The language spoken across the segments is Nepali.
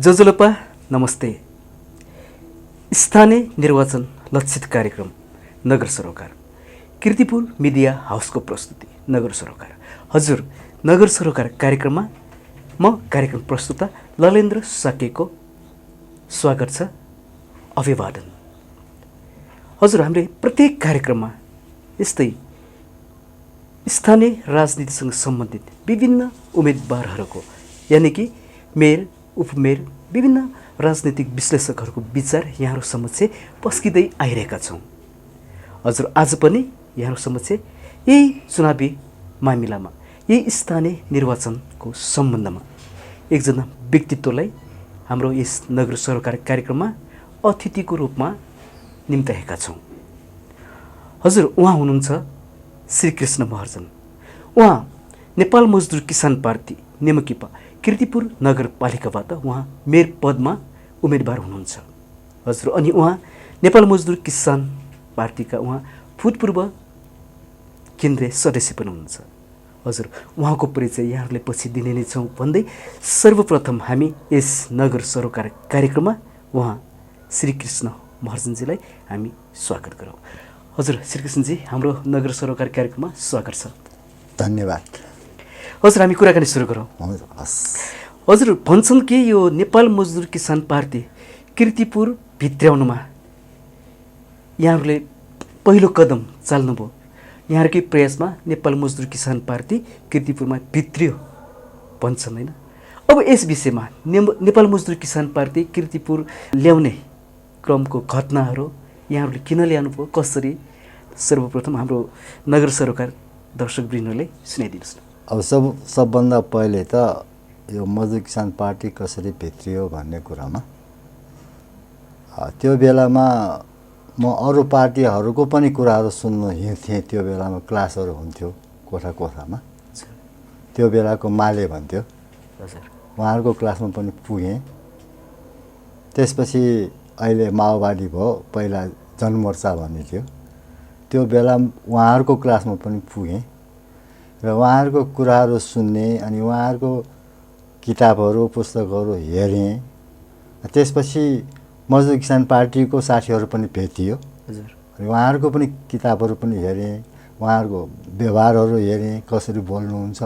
जजलपा नमस्ते। स्थानीय निर्वाचन लक्षित कार्यक्रम नगर सरोकार कीर्तिपुर मिडिया हाउसको प्रस्तुति नगर सरोकार। हजुर नगर सरोकार कार्यक्रममा म कार्यक्रम प्रस्तुता ललेन्द्र साकेको स्वागत छ, अभिवादन। हजुर हामीले प्रत्येक कार्यक्रममा यस्तै स्थानीय राजनीतिसँग सम्बन्धित विभिन्न उम्मेदवारहरूको यानि कि मेयर उपमेयर विभिन्न राजनीतिक विश्लेषकहरूको विचार यहाँहरू समक्ष पस्किँदै आइरहेका छौँ। हजुर आज पनि यहाँहरू समक्ष यही चुनावी मामिलामा यही स्थानीय निर्वाचनको सम्बन्धमा एकजना व्यक्तित्वलाई हाम्रो यस नगर सरोकार कार्यक्रममा अतिथिको रूपमा निम्ताएका छौँ। हजुर उहाँ हुनुहुन्छ श्रीकृष्ण महर्जन। उहाँ नेपाल मजदुर किसान पार्टी नेमकिपा कीर्तिपुर नगरपालिकाबाट उहाँ मेयर पदमा उम्मेदवार हुनुहुन्छ। हजुर अनि उहाँ नेपाल मजदुर किसान पार्टीका उहाँ भूतपूर्व केन्द्रीय सदस्य पनि हुनुहुन्छ। हजुर उहाँको परिचय यहाँहरूले पछि दिने नै छौँ भन्दै सर्वप्रथम हामी यस नगर सरोकार कार्यक्रममा उहाँ श्रीकृष्ण महर्जनजीलाई हामी स्वागत गरौँ। हजुर श्रीकृष्णजी हाम्रो नगर सरोकार कार्यक्रममा स्वागत छ। धन्यवाद। हजुर हामी कुराकानी सुरु गरौँ। हजुर भन्छन् कि यो नेपाल मजदुर किसान पार्टी कीर्तिपुर भित्र्याउनुमा यहाँहरूले पहिलो कदम चाल्नुभयो। यहाँहरूकै प्रयासमा नेपाल मजदुर किसान पार्टी कीर्तिपुरमा भित्रियो भन्छन् होइन। अब यस विषयमा नेपाल मजदुर किसान पार्टी कीर्तिपुर ल्याउने क्रमको घटनाहरू यहाँहरूले किन ल्याउनुभयो, कसरी, सर्वप्रथम हाम्रो नगर सरोकार दर्शकवृन्दले सुनाइदिनुहोस् न। अब सबभन्दा पहिले त यो मजदुर किसान पार्टी कसरी भित्रियो भन्ने कुरामा त्यो बेलामा म अरू पार्टीहरूको पनि कुराहरू सुन्नु हिँड्थेँ। त्यो बेलामा क्लासहरू हुन्थ्यो कोठा कोठामा, त्यो बेलाको माले भन्थ्यो, उहाँहरूको क्लासमा पनि पुगेँ। त्यसपछि अहिले माओवादी भयो, पहिला जनमोर्चा भन्ने थियो, त्यो बेला उहाँहरूको क्लासमा पनि पुगेँ र उहाँहरूको कुराहरू सुन्ने अनि उहाँहरूको किताबहरू पुस्तकहरू हेरेँ। त्यसपछि मजदुर किसान पार्टीको साथीहरू पनि भेटियो, उहाँहरूको पनि किताबहरू पनि हेरेँ, उहाँहरूको व्यवहारहरू हेरेँ, कसरी बोल्नुहुन्छ,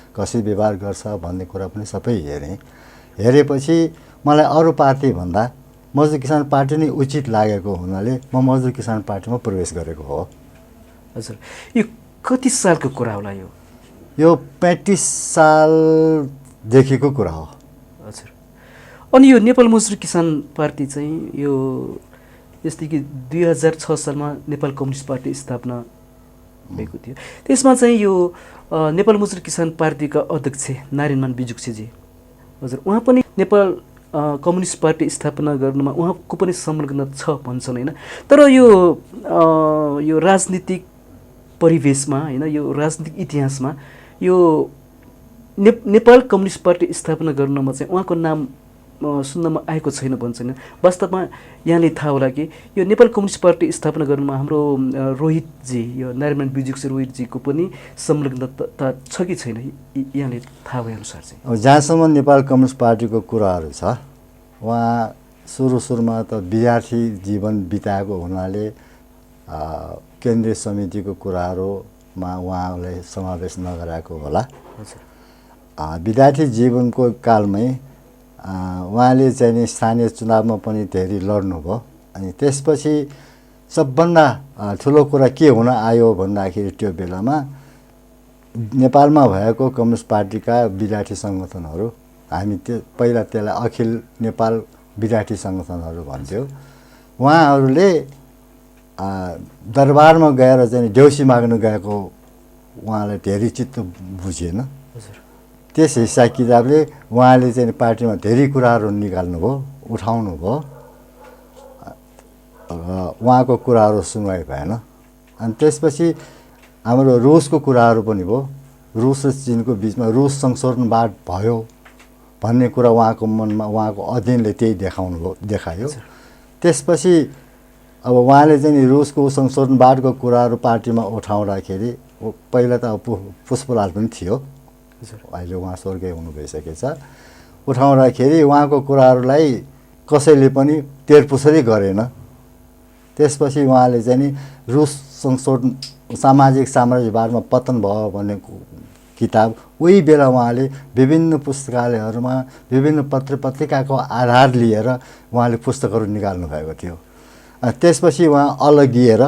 कसरी व्यवहार गर्छ भन्ने कुरा पनि सबै हेरेँ। हेरेपछि मलाई अरू पार्टीभन्दा मजदुर किसान पार्टी नै उचित लागेको हुनाले म मजदुर किसान पार्टीमा प्रवेश गरेको हो। हजुर यो कति सालको कुरा होला? यो 35 सालदेखिको कुरा हो। हजुर अनि यो नेपाल मजदुर किसान पार्टी चाहिँ यो जस्तै कि 2006 सालमा नेपाल कम्युनिस्ट पार्टी स्थापना भएको थियो। त्यसमा चाहिँ यो नेपाल मजदुर किसान पार्टीका अध्यक्ष नारायणमान बिजुक्सेजी, हजुर उहाँ पनि नेपाल कम्युनिस्ट पार्टी स्थापना गर्नुमा उहाँको पनि संलग्न छ भन्छन् होइन। तर यो राजनीतिक परिवेशमा होइन, यो राजनीतिक इतिहासमा यो नेपाल कम्युनिस्ट पार्टी स्थापना गर्नमा चाहिँ उहाँको नाम सुन्नमा आएको छैन भन्छन्। वास्तवमा यहाँले थाहा होला कि यो नेपाल कम्युनिस्ट पार्टी स्थापना गर्नुमा हाम्रो रोहितजी, यो नारायणमान बिजुक्से रोहितजीको पनि संलग्नता छ कि छैन, यहाँले थाहा भएअनुसार चाहिँ? अब जहाँसम्म नेपाल कम्युनिस्ट पार्टीको कुराहरू छ, उहाँ सुरुमा त विद्यार्थी जीवन बिताएको हुनाले केन्द्रीय समितिको कुराहरूमा उहाँलाई समावेश नगराएको होला। विद्यार्थी जीवनको कालमै उहाँले चाहिँ स्थानीय चुनावमा पनि धेरै लड्नुभयो। अनि त्यसपछि सबभन्दा ठुलो कुरा के हुन आयो भन्दाखेरि त्यो बेलामा नेपालमा भएको कम्युनिस्ट पार्टीका विद्यार्थी सङ्गठनहरू, हामी पहिला त्यसलाई अखिल नेपाल विद्यार्थी सङ्गठनहरू भन्थ्यो, उहाँहरूले दरबारमा गएर चाहिँ देउसी माग्न गएको उहाँलाई धेरै चित्त बुझेन। त्यस हिसाब किताबले उहाँले चाहिँ पार्टीमा धेरै कुराहरू निकाल्नुभयो, उठाउनु भयो, उहाँको कुराहरू सुनवाई भएन। अनि त्यसपछि हाम्रो रुसको कुराहरू पनि भयो, रुस र चिनको बिचमा रुस संशोधनवाद भयो भन्ने कुरा उहाँको मनमा, उहाँको अध्ययनले त्यही देखायो। त्यसपछि अब उहाँले चाहिँ रुसको संशोधनवादको कुराहरू पार्टीमा उठाउँदाखेरि पहिला त पुष्पलाल पनि थियो, अहिले उहाँ स्वर्गीय हुनु भइसकेछ। उठाउँदाखेरि उहाँको कुराहरूलाई कसैले पनि तेरपुसरी गरेन। त्यसपछि उहाँले चाहिँ नि रुस संशोधन सामाजिक साम्राज्यवादमा पतन भयो भन्ने किताब उही बेला उहाँले विभिन्न पुस्तकालयहरूमा विभिन्न पत्रिकाको आधार लिएर उहाँले पुस्तकहरू निकाल्नु भएको थियो। त्यसपछि उहाँ अलगिएर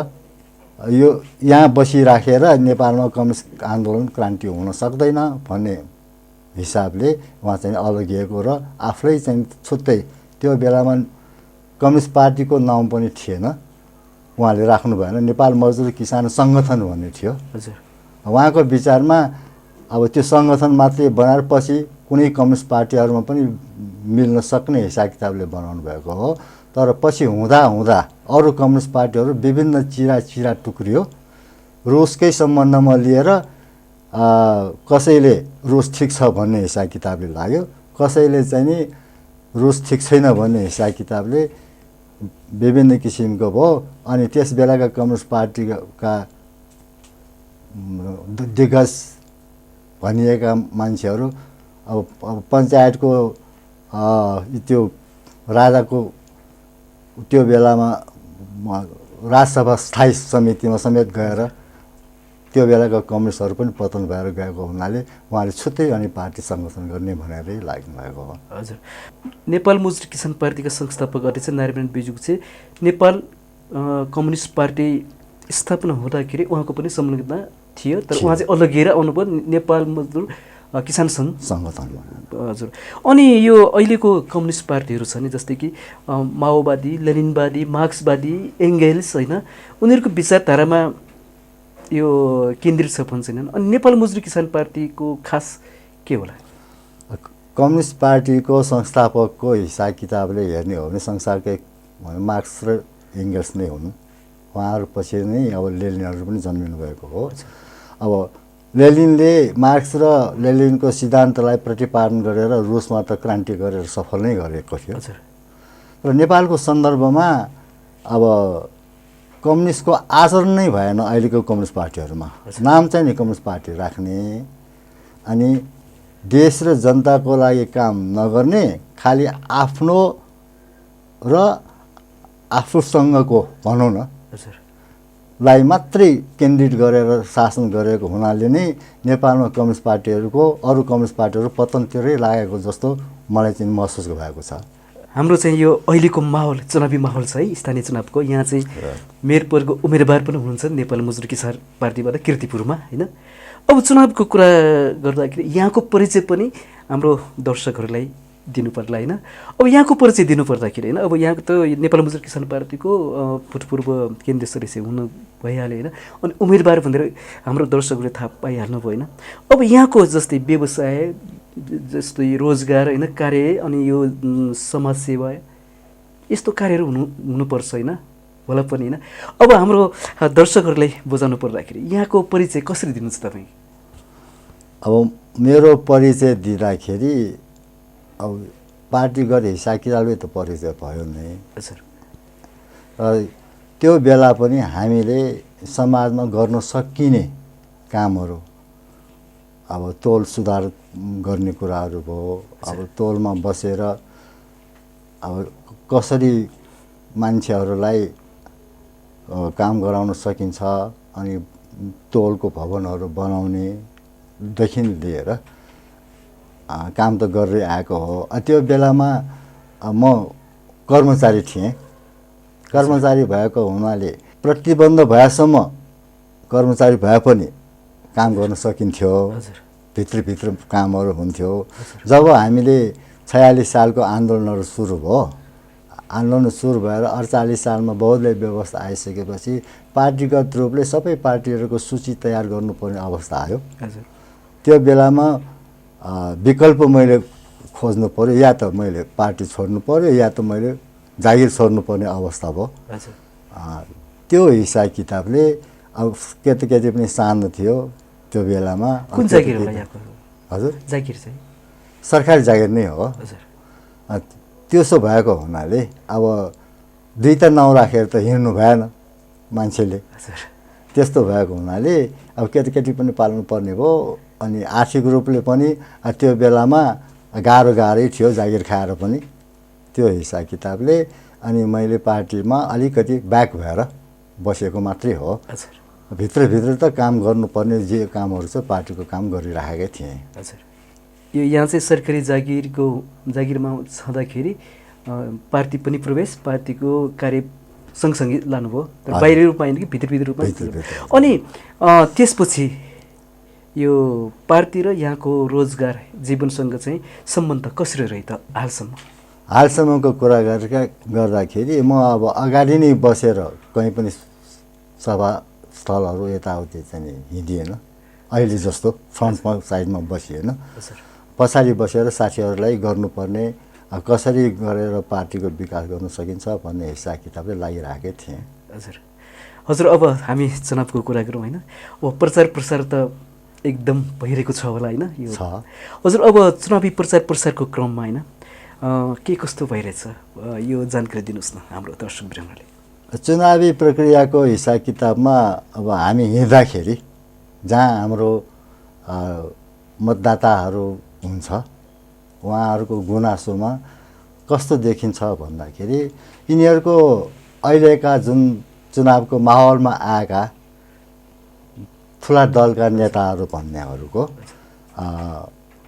यो यहाँ बसिराखेर नेपालमा कम्युनिस्ट आन्दोलन क्रान्ति हुन सक्दैन भन्ने हिसाबले उहाँ चाहिँ अलगिएको र आफै चाहिँ छुट्टै त्यो बेलामा कम्युनिस्ट पार्टीको नाम पनि थिएन, उहाँले राख्नु भएन, नेपाल मजदुर किसान सङ्गठन भन्ने थियो। हजुर, उहाँको विचारमा अब त्यो सङ्गठन मात्रै बनाएर पछि कुनै कम्युनिस्ट पार्टीहरूमा पनि मिल्न सक्ने हिसाब किताबले बनाउनु भएको हो। तर पछि हुँदा हुँदा अरू कम्युनिस्ट पार्टीहरू विभिन्न चिरा टुक्रियो। रुसकै सम्बन्धमा लिएर कसैले रुस ठिक छ भन्ने हिसाब किताबले लाग्यो, कसैले चाहिँ नि रुस ठिक छैन भन्ने हिसाब किताबले विभिन्न किसिमको भयो। अनि त्यस बेलाका कम्युनिस्ट पार्टीका दिग्गज भनिएका मान्छेहरू अब पञ्चायतको त्यो राजाको त्यो बेलामा राजसभा स्थायी समितिमा समेत गएर त्यो बेलाका कम्युनिस्टहरू पनि पतन भएर गएको हुनाले उहाँले छुट्टै अनि पार्टी सङ्गठन गर्ने भनेरै लाग्नु भएको हो। हजुर, नेपाल मजदुर किसान पार्टीका संस्थापक अध्यक्ष नारायण बिजुक चाहिँ नेपाल कम्युनिस्ट पार्टी स्थापना हुँदाखेरि उहाँको पनि संलग्नता थियो, तर उहाँ चाहिँ अलगिएर आउनुभयो नेपाल मजदुर किसान सङ्गठनमा। हजुर, अनि यो अहिलेको कम्युनिस्ट पार्टीहरू छ नि, जस्तै कि माओवादी, लेनिनवादी, मार्क्सवादी, एङ्गेल्स होइन, उनीहरूको विचारधारामा यो केन्द्रित छ भन्छन्। अनि नेपाल मजदुर किसान पार्टीको खास के होला? कम्युनिस्ट पार्टीको संस्थापकको हिसाब किताबले हेर्ने हो भने संसारकै मार्क्स र एङ्गल्स नै हुन्। उहाँहरू पछि नै अब लेनिनहरू पनि जन्मिनु भएको हो। अब लेनिनले मार्क्स र लेनिनको सिद्धान्तलाई प्रतिपादन गरेर रुसमा त क्रान्ति गरेर सफल नै गरेको थियो। र नेपालको सन्दर्भमा अब कम्युनिस्टको आचरण नै भएन अहिलेको कम्युनिस्ट पार्टीहरूमा। नाम चाहिँ नि कम्युनिस्ट पार्टी राख्ने, अनि देश र जनताको लागि काम नगर्ने, खालि आफ्नो र आफूसँगको भनौँ न लाई मात्रै केन्द्रित गरेर शासन गरेको हुनाले नै नेपालमा कम्युनिस्ट पार्टीहरूको अरू कम्युनिस्ट पार्टीहरू पतनतिरै लागेको जस्तो मलाई चाहिँ महसुस भएको छ। हाम्रो चाहिँ यो अहिलेको माहौल, चुनावी माहौल छ है, स्थानीय चुनावको, यहाँ चाहिँ मेयर पदको उम्मेदवार पनि हुनुहुन्छ नेपाल मजदुर किसान पार्टीबाट किर्तिपुरमा होइन। अब चुनावको कुरा गर्दाखेरि यहाँको परिचय पनि हाम्रो दर्शकहरूलाई दिनु पर्ला होइन। अब यहाँको परिचय दिनुपर्दाखेरि होइन, अब यहाँको त नेपाल मजदुर किसान पार्टीको भूतपूर्व केन्द्रीय सदस्य हुनु भइहाल्यो होइन, अनि उम्मेदवार भनेर हाम्रो दर्शकहरूले थाहा पाइहाल्नु भयो होइन। अब यहाँको जस्तै व्यवसाय, जस्तै रोजगार होइन, कार्य, अनि यो समाजसेवा, यस्तो कार्यहरू हुनुपर्छ होइन, होला पनि होइन। अब हाम्रो दर्शकहरूलाई बुझाउनु पर्दाखेरि यहाँको परिचय कसरी दिनुहुन्छ तपाईँ? अब मेरो परिचय दिँदाखेरि अब पार्टीगत हिसाब किताबले त परिचय भयो नै। हजुर, त्यो बेला पनि हामीले समाजमा गर्न सकिने कामहरू, अब तोल सुधार गर्ने कुराहरू भयो, अब तोलमा बसेर अब कसरी मान्छेहरूलाई काम गराउन सकिन्छ, अनि तोलको भवनहरू बनाउनेदेखि लिएर काम त गर्दै आएको हो। त्यो बेलामा म कर्मचारी थिएँ। कर्मचारी भएको हुनाले प्रतिबन्ध भएसम्म कर्मचारी भए पनि काम गर्न सकिन्थ्यो, भित्रभित्र कामहरू हुन्थ्यो। जब हामीले 46 सालको आन्दोलनहरू सुरु भयो, आन्दोलन सुरु भएर 48 सालमा बहुदलीय व्यवस्था आइसकेपछि पार्टीगत रूपले सबै पार्टीहरूको सूची तयार गर्नुपर्ने अवस्था आयो। त्यो बेलामा विकल्प मैले खोज्नु पर्यो, या त मैले पार्टी छोड्नु पर्यो या त मैले जागिर छोड्नुपर्ने अवस्था भयो। त्यो हिसाब किताबले अब केटी पनि सानो थियो त्यो बेलामा। कुन जागिर होला यहाँको? हजुर, जागिर चाहिँ सरकारी जागिर नै हो। त्यसो भएको हुनाले अब दुई त नाउँ राखेर त हिँड्नु भएन मान्छेले। त्यस्तो भएको हुनाले अब केटी पनि पाल्नु पर्ने भयो। अनि आर्थिक रूपले पनि त्यो बेलामा गाह्रै थियो जागिर खाएर पनि त्यो हिसाब किताबले अनि मैले पार्टीमा अलिकति ब्याक भएर बसेको मात्रै हो। हजुर भित्रभित्र त काम गर्नुपर्ने जे कामहरू छ पार्टीको काम गरिराखेकै थिएँ। हजुर यो यहाँ चाहिँ सरकारी जागिरमा छँदाखेरि पार्टी पनि प्रवेश पार्टीको कार्य सँगसँगै लानुभयो तर बाहिरी रूपमा होइन कि भित्रभित्र रूपमा अनि त्यसपछि यो पार्टी र यहाँको रोजगार जीवनसँग चाहिँ सम्बन्ध कसरी रह्यो त हालसम्मको कुरा गर्दाखेरि म अब अगाडि नै बसेर कहीँ पनि सभा स्थलहरू यताउति चाहिँ हिँडिएन अहिले जस्तो फ्रन्टमा साइडमा बसिएन। पछाडि बसेर साथीहरूलाई गर्नुपर्ने कसरी गरेर पार्टीको विकास गर्न सकिन्छ भन्ने हिसाब किताबले लागिरहेकै थिएँ। हजुर अब हामी चुनावको कुरा गरौँ होइन अब प्रचार प्रसार त एकदम भइरहेको छ होला होइन यो छ। हजुर अब चुनावी प्रचार प्रसारको क्रममा होइन के कस्तो भइरहेछ यो जानकारी दिनुहोस् न हाम्रो दर्शकवृन्दले। चुनावी प्रक्रियाको हिसाब किताबमा अब हामी हिँड्दाखेरि जहाँ हाम्रो मतदाताहरू हुन्छ उहाँहरूको गुनासोमा कस्तो देखिन्छ भन्दाखेरि यिनीहरूको अहिलेका जुन चुनावको माहौलमा आएका ठुला दलका नेताहरू भन्नेहरूको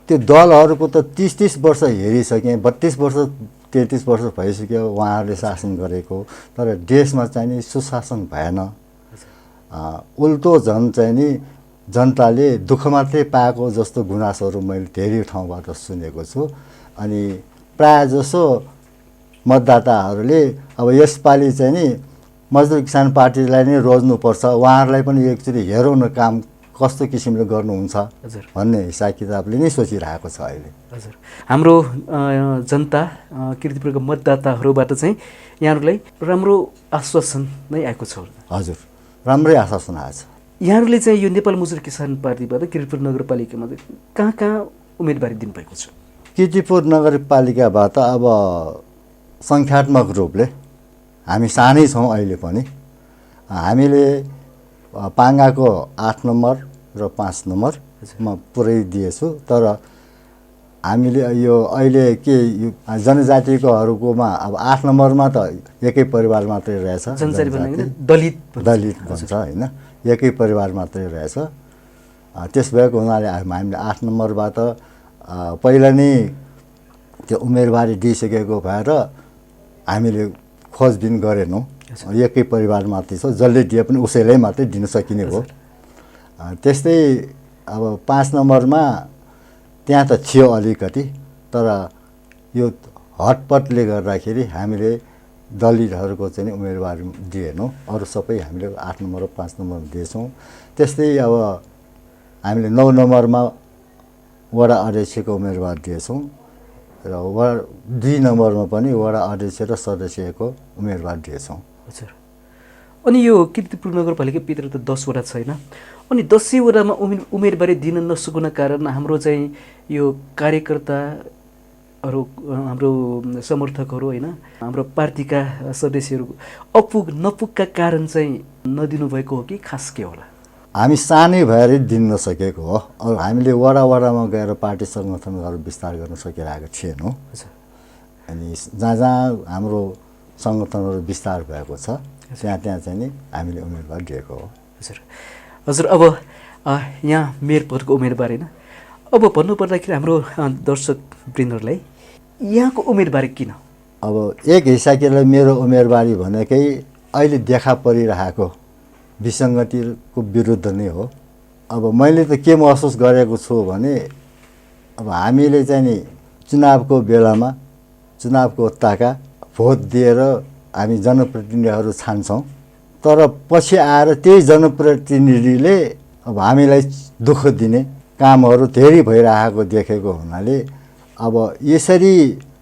त्यो दलहरूको त 30-30 वर्ष हेरिसकेँ 32 वर्ष 33 वर्ष भइसक्यो उहाँहरूले शासन गरेको तर देशमा चाहिँ नि सुशासन भएन। उल्टो झन् चाहिँ नि जनताले दुःख मात्रै पाएको जस्तो गुनासोहरू मैले धेरै ठाउँबाट सुनेको छु। अनि प्रायःजसो मतदाताहरूले अब यसपालि चाहिँ नि मजदुर किसान पार्टीलाई नै रोज्नुपर्छ उहाँहरूलाई पनि एकचोटि हेरौँ न काम कस्तो किसिमले गर्नुहुन्छ भन्ने हिसाब किताबले नै सोचिरहेको छ अहिले। हजुर हाम्रो जनता कीर्तिपुरको मतदाताहरूबाट चाहिँ यहाँहरूलाई राम्रो आश्वासन नै आएको छ। हजुर राम्रै आश्वासन आएछ। यहाँहरूले चाहिँ यो नेपाल मजदुर किसान पार्टीबाट कीर्तिपुर नगरपालिकामा कहाँ कहाँ उम्मेदवारी दिनुभएको छ? कीर्तिपुर नगरपालिकाबाट अब सङ्ख्यात्मक रूपले हामी सानै छौँ अहिले पनि। हामीले पाङ्गाको 8 नम्बर र 5 नम्बरमा पुरै दिएछु तर हामीले यो अहिले के जनजातिकोहरूकोमा अब 8 नम्बरमा त एकै परिवार मात्रै रहेछ दलित भन्छ होइन एकै परिवार मात्रै रहेछ। त्यस भएको हुनाले हामीले 8 नम्बरबाट पहिला नै त्यो उम्मेदवारी दिइसकेको भएर हामीले खोजबिन गरेनौँ। एकै परिवार मात्रै छ जसले दिए पनि उसैलाई मात्रै दिन सकिने हो। त्यस्तै अब 5 नम्बरमा त्यहाँ त थियो अलिकति तर यो हटपटले गर्दाखेरि हामीले दलितहरूको चाहिँ उम्मेदवारी दिएनौँ अरू सबै हामीले 8 नम्बर र 5 नम्बरमा दिएछौँ। त्यस्तै अब हामीले 9 नम्बरमा वडा अध्यक्षको उम्मेदवार दिएछौँ र 2 नम्बरमा पनि वडा अध्यक्ष र सदस्यको उम्मेदवार दिएछौँ। हजुर अनि यो कीर्तिपुर नगरपालिकाभित्र त 10 वडा छैन अनि 10 वडामा उम्मेदवारी दिन नसक्न कारण हाम्रो चाहिँ यो कार्यकर्ताहरू हाम्रो समर्थकहरू होइन हाम्रो पार्टीका सदस्यहरू नपुगका कारण चाहिँ नदिनु भएको हो कि खास के होला? हामी सानै भएरै दिन नसकेको हो। अब हामीले वडामा गएर पार्टी सङ्गठनहरू विस्तार गर्न सकिरहेको थिएनौँ। अनि जहाँ जहाँ हाम्रो सङ्गठनहरू विस्तार भएको छ त्यहाँ चाहिँ नि हामीले उम्मेदवार दिएको हो। हजुर अब यहाँ मेयर पदको उम्मेदवार होइन अब भन्नुपर्दाखेरि हाम्रो दर्शकवृन्दहरूलाई यहाँको उम्मेदवारी किन? अब एक हिसाबले मेरो उम्मेदवारी भनेकै अहिले देखा परिरहेको विसङ्गतिको विरुद्ध नै हो। अब मैले त के महसुस गरेको छु भने अब हामीले चाहिँ नि चुनावको बेलामा चुनावको ताका भोट दिएर हामी जनप्रतिनिधिहरू छान्छौँ तर पछि आएर त्यही जनप्रतिनिधिले अब हामीलाई दुःख दिने कामहरू धेरै भइरहेको देखेको हुनाले अब यसरी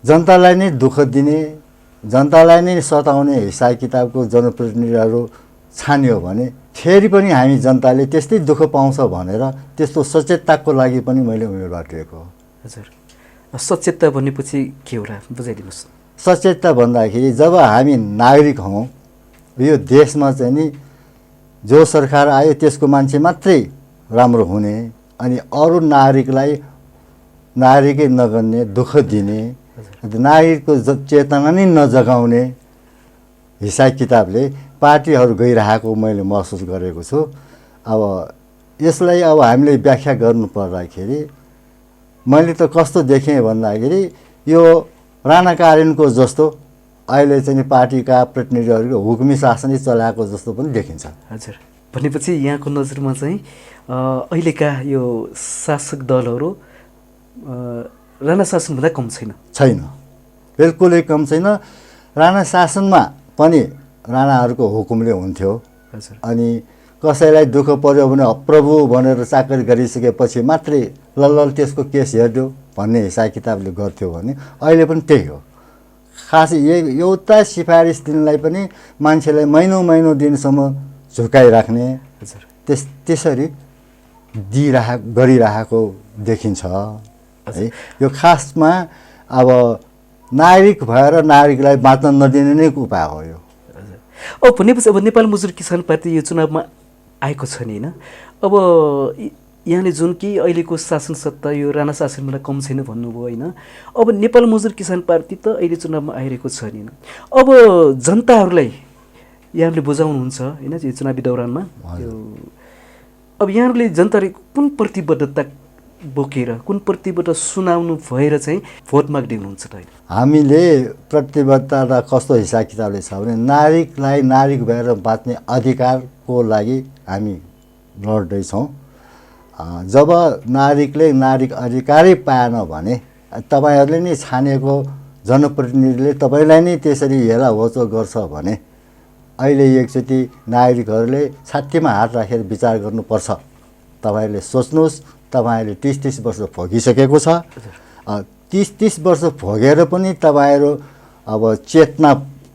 जनतालाई नै दुःख दिने जनतालाई नै सताउने हिसाब किताबको जनप्रतिनिधिहरू छान्यो भने फेरि पनि हामी जनताले त्यस्तै दुःख पाउँछ भनेर त्यस्तो सचेतताको लागि पनि मैले उम्मेदवार दिएको हो। हजुर सचेतता भनेपछि के होला बुझाइदिनुहोस्। सचेतता भन्दाखेरि जब हामी नागरिक हौँ यो देशमा चाहिँ नि जो सरकार आयो त्यसको मान्छे मात्रै राम्रो हुने अनि अरू नागरिकलाई नारीकै नगर्ने, दुःख दिने, नारीको चेतना नै नजगाउने हिसाब किताबले पार्टीहरू गइरहेको मैले महसुस गरेको छु। अब यसलाई अब हामीले व्याख्या गर्नु पर्दाखेरि मैले त कस्तो देखेँ भन्दाखेरि यो राणाकालीनको जस्तो अहिले चाहिँ पार्टीका प्रतिनिधिहरूको हुकुमी शासनै चलाएको जस्तो पनि देखिन्छ। हजुर, भनेपछि यहाँको नजरमा चाहिँ अहिलेका यो शासक दलहरू राणा शासनभन्दा कम छैन, बिल्कुलै कम छैन। राणा शासनमा पनि राणाहरूको हुकुमले हुन्थ्यो। अनि कसैलाई दुःख पर्यो भने प्रभु भनेर चाकरी गरिसकेपछि मात्रै लल्ल त्यसको केस हेर्यो भन्ने हिसाब किताबले गर्थ्यो भने अहिले पनि त्यही हो। खास एउटा सिफारिस दिनलाई पनि मान्छेलाई महिनौँ दिनसम्म झुकाइराख्ने त्यसरी गरिरहेको देखिन्छ है। यो खासमा अब नागरिक भएर नागरिकलाई बाँच्न नदिने नै उपाय हो यो। भनेपछि अब नेपाल मजदुर किसान पार्टी यो चुनावमा आएको छ नि होइन। अब यहाँले जुन कि अहिलेको शासन सत्ता यो राणा शासनभन्दा कम छैन भन्नुभयो होइन। अब नेपाल मजदुर किसान पार्टी त अहिले चुनावमा आइरहेको छ नि। अब जनताहरूलाई यहाँले बुझाउनुहुन्छ होइन यो चुनावी दौरानमा। अब यहाँहरूले जनताले कुन प्रतिबद्धता बोकेर कुन प्रतिबद्धता सुनाउनु भएर चाहिँ भोट माग्दै हुनुहुन्छ त? हामीले प्रतिबद्धता कस्तो हिसाब किताबले छ भने नागरिकलाई नागरिक भएर बाँच्ने अधिकारको लागि हामी लड्दैछौँ। जब नागरिकले नागरिक अधिकारै पाएन भने तपाईँहरूले नै छानेको जनप्रतिनिधिले तपाईँलाई नै त्यसरी हेला होचो गर्छ भने अहिले एकचोटि नागरिकहरूले छातीमा हात राखेर विचार गर्नुपर्छ। तपाईँहरूले सोच्नुहोस्, तपाईँहरूले 30 वर्ष भोगिसकेको छ। 30 वर्ष भोगेर पनि तपाईँहरू अब चेतना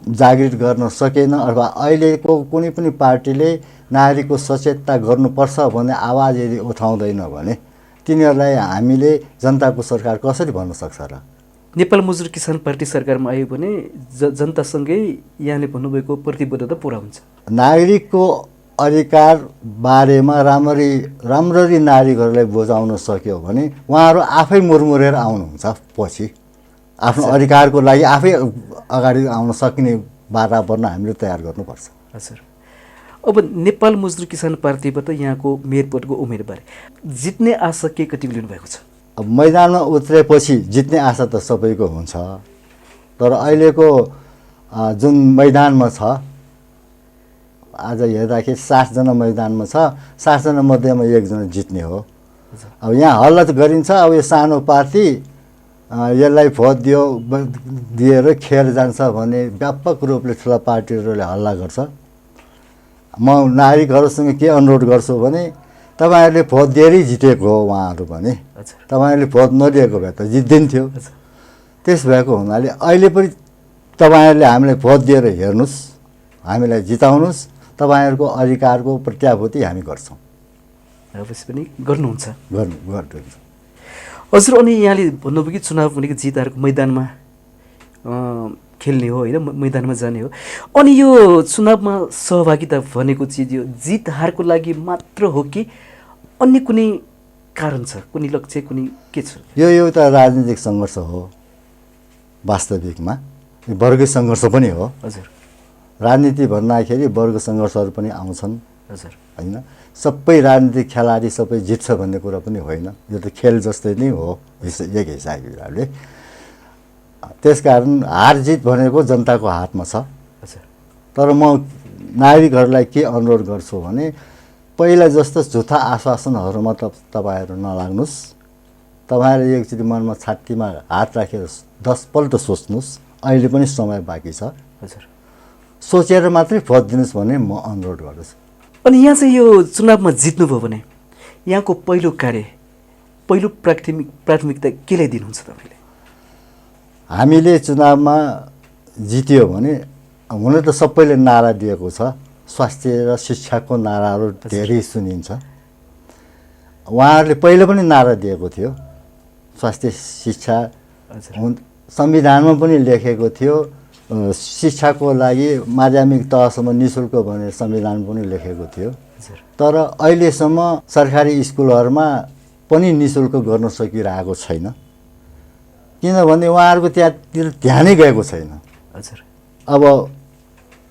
जागृत गर्न सकेन अथवा अहिलेको कुनै पनि पार्टीले नागरिकको सचेतता गर्नुपर्छ भन्ने आवाज यदि उठाउँदैन भने तिनीहरूलाई हामीले जनताको सरकार कसरी भन्न सक्छ र? नेपाल मजदुर किसान पार्टी सरकारमा आयो भने जनतासँगै यहाँले भन्नुभएको प्रतिबद्धता पुरा हुन्छ। नागरिकको अधिकार बारेमा राम्ररी नागरिकहरूलाई बुझाउन सक्यो भने उहाँहरू आफै मुरमुरेर आउनुहुन्छ। पछि आफ्नो अधिकारको लागि आफै अगाडि आउन सक्ने वातावरण हामीले तयार गर्नुपर्छ। हजुर, अब नेपाल मजदुर किसान पार्टीबाट यहाँको मेयर पदको उम्मेदवार जित्ने आशा के कति लिनुभएको छ? अब मैदानमा उत्रेपछि जित्ने आशा त सबैको हुन्छ, तर अहिलेको जुन मैदानमा छ आज हेर्दाखेरि 60 जना मैदानमा छ, 60 जना मध्येमा 1 जना जित्ने हो। अब यहाँ हल्ला गरिन्छ अब यो सानो पार्टी यसलाई भोट दिएर खेर जान्छ भन्ने व्यापक रूपले ठुला पार्टीहरूले हल्ला गर्छ। म नागरिकहरूसँग के अनुरोध गर्छु भने तपाईँहरूले भोट दिएरै जितेको हो उहाँहरू भने, तपाईँहरूले भोट नदिएको भए त जित्दिन्थ्यो। त्यस भएको हुनाले अहिले पनि तपाईँहरूले हामीलाई भोट दिएर हेर्नुहोस्, हामीलाई जिताउनुहोस्, तपाईँहरूको अधिकारको प्रत्याभूति हामी गर्छौँ। अवश्य पनि गर्नुहुन्छ। गर्नुहुन्छ। हजुर, अनि यहाँले भन्नुभयो कि चुनाव भनेको जित हारको मैदानमा खेल्ने हो होइन, मैदानमा जाने हो। अनि यो चुनावमा सहभागिता भनेको चिज यो जित हारको लागि मात्र हो कि अन्य कुनै कारण छ, कुनै लक्ष्य, कुनै के छ? यो एउटा राजनीतिक सङ्घर्ष हो। वास्तविकमा वर्ग सङ्घर्ष पनि हो। हजुर, राजनीति भन्दाखेरि वर्ग सङ्घर्षहरू पनि आउँछन्। हजुर, होइन सबै राजनीतिक खेलाडी सबै जित्छ भन्ने कुरा पनि होइन। यो त खेल जस्तै नै हो एक हिसाबले। त्यसकारण हार जित भनेको जनताको हातमा छ। तर म नागरिकहरूलाई के अनुरोध गर्छु भने पहिला जस्तो झुठा आश्वासनहरूमा तपाईँहरू नलाग्नुहोस्। तपाईँहरू एकचोटि मनमा छातीमा हात राखेर 10 पल्ट सोच्नुहोस्, अहिले पनि समय बाँकी छ। हजुर, सोचेर मात्रै भोट दिनुहोस् भन्ने म अनुरोध गर्दछु। अनि यहाँ चाहिँ यो चुनावमा जित्नुभयो भने यहाँको पहिलो कार्य, पहिलो प्राथमिकता केलाई दिनुहुन्छ तपाईँले? हामीले चुनावमा जित्यो भने हुन त सबैले नारा दिएको छ, स्वास्थ्य र शिक्षाको नाराहरू धेरै सुनिन्छ। उहाँहरूले पहिले पनि नारा दिएको थियो, स्वास्थ्य शिक्षा संविधानमा पनि लेखेको थियो, शिक्षाको लागि माध्यमिक तहसम्म निःशुल्क भनेर संविधान पनि लेखेको थियो। तर अहिलेसम्म सरकारी स्कुलहरूमा पनि निःशुल्क गर्न सकिरहेको छैन, किनभने उहाँहरूको त्यहाँतिर ध्यानै गएको छैन। हजुर। अब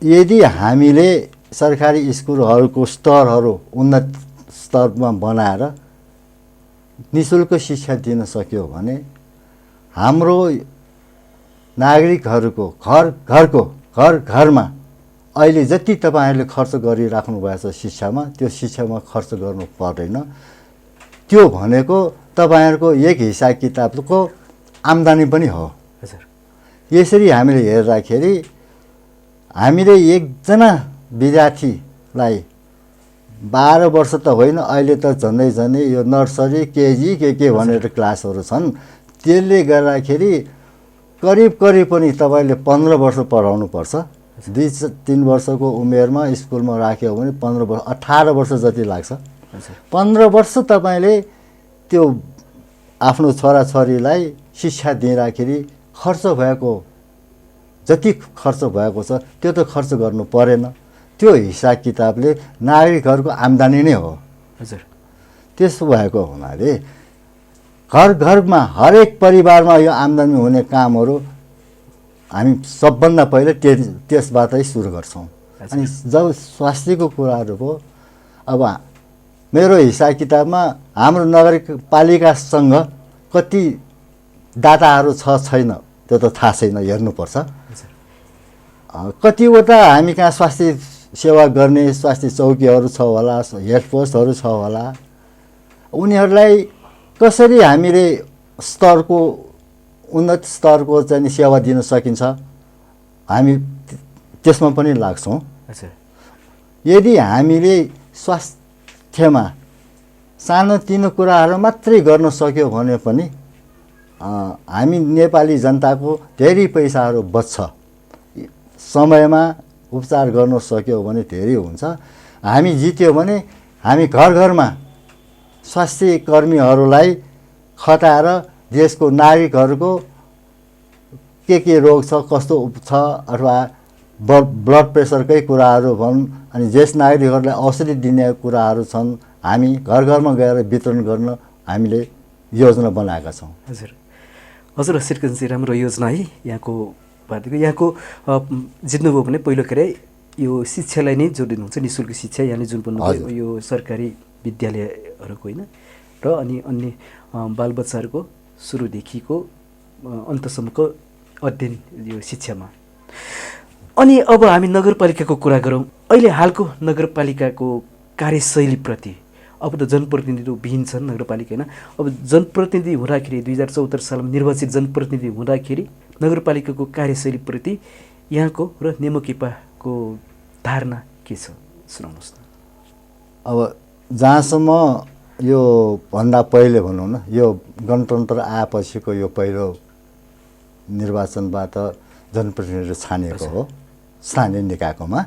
यदि हामीले सरकारी स्कुलहरूको स्तरहरू उन्नत स्तरमा बनाएर निःशुल्क शिक्षा दिन सक्यो भने हाम्रो नागरिकहरूको घर घरमा अहिले जति तपाईँहरूले खर्च गरिराख्नु भएको छ शिक्षामा, त्यो शिक्षामा खर्च गर्नु पर्दैन। त्यो भनेको तपाईँहरूको एक हिसाब किताबको आम्दानी पनि हो। हजुर। यसरी हामीले हेर्दाखेरि हामीले एकजना विद्यार्थीलाई 12 वर्ष त होइन, अहिले त झन्डै यो नर्सरी केजी के भनेर क्लासहरू छन्, त्यसले गर्दाखेरि करिब पनि तपाईँले 15 वर्ष पढाउनु पर्छ। 2-3 वर्षको उमेरमा स्कुलमा राख्यो भने 15 वर्ष 18 वर्ष जति लाग्छ। 15 वर्ष तपाईँले त्यो आफ्नो छोराछोरीलाई शिक्षा दिँदाखेरि खर्च भएको जति खर्च भएको छ त्यो त खर्च गर्नु परेन। त्यो हिसाब किताबले नागरिकहरूको आम्दानी नै हो। हजुर। त्यसो भएको हुनाले घरमा हरेक परिवारमा यो आम्दानी हुने कामहरू हामी सबभन्दा पहिले त्यसबाटै सुरु गर्छौँ। अनि जब स्वास्थ्यको कुराहरू भयो, अब मेरो हिसाब किताबमा हाम्रो नगरपालिकासँग कति डाटाहरू छैन त्यो त थाहा छैन, हेर्नुपर्छ। कतिवटा हामी कहाँ स्वास्थ्य सेवा गर्ने स्वास्थ्य चौकीहरू छ होला, हेल्थ पोस्टहरू छ होला, उनीहरूलाई कसरी हामीले उन्नत स्तरको चाहिँ सेवा दिन सकिन्छ हामी त्यसमा पनि लाग्छौँ। यदि हामीले स्वास्थ्यमा सानोतिनो कुराहरू मात्रै गर्न सक्यो भने पनि हामी नेपाली जनताको धेरै पैसाहरू बच्छ। समयमा उपचार गर्न सक्यो भने धेरै हुन्छ। हामी जित्यो भने हामी घरमा स्वास्थ्य कर्मीहरूलाई खटाएर देशको नागरिकहरूको के रोग छ, कस्तो छ, अथवा ब्लड प्रेसरकै कुराहरू भन्, अनि ज्येष्ठ नागरिकहरूलाई औषधि दिने कुराहरू छन्, हामी घरमा गएर वितरण गर्न हामीले योजना बनाएका छौँ। हजुर। हजुर श्रीकान्तजी, राम्रो योजना है यहाँको पार्टीको। यहाँको जित्नुभयो भने पहिलो के अरे यो शिक्षालाई नै जोड दिनुहुन्छ, नि शुल्क शिक्षा यहाँले जुन भन्नुभयो यो सरकारी विद्यालयहरूको होइन, र अनि अन्य बालबच्चाहरूको सुरुदेखिको अन्तसम्मको अध्ययन यो शिक्षामा। अनि अब हामी नगरपालिकाको कुरा गरौँ। अहिले हालको नगरपालिकाको कार्यशैलीप्रति, अब त जनप्रतिनिधिविहीन छन् नगरपालिका होइन, अब जनप्रतिनिधि हुँदाखेरि 2074 सालमा निर्वाचित जनप्रतिनिधि हुँदाखेरि नगरपालिकाको कार्यशैलीप्रति यहाँको र नेमोकेपाको धारणा के छ, सुनाउनुहोस् न। अब जहाँसम्म यो भन्दा पहिले भनौँ न, यो गणतन्त्र आएपछिको यो पहिलो निर्वाचनबाट जनप्रतिनिधि छानिएको हो स्थानीय निकायकोमा।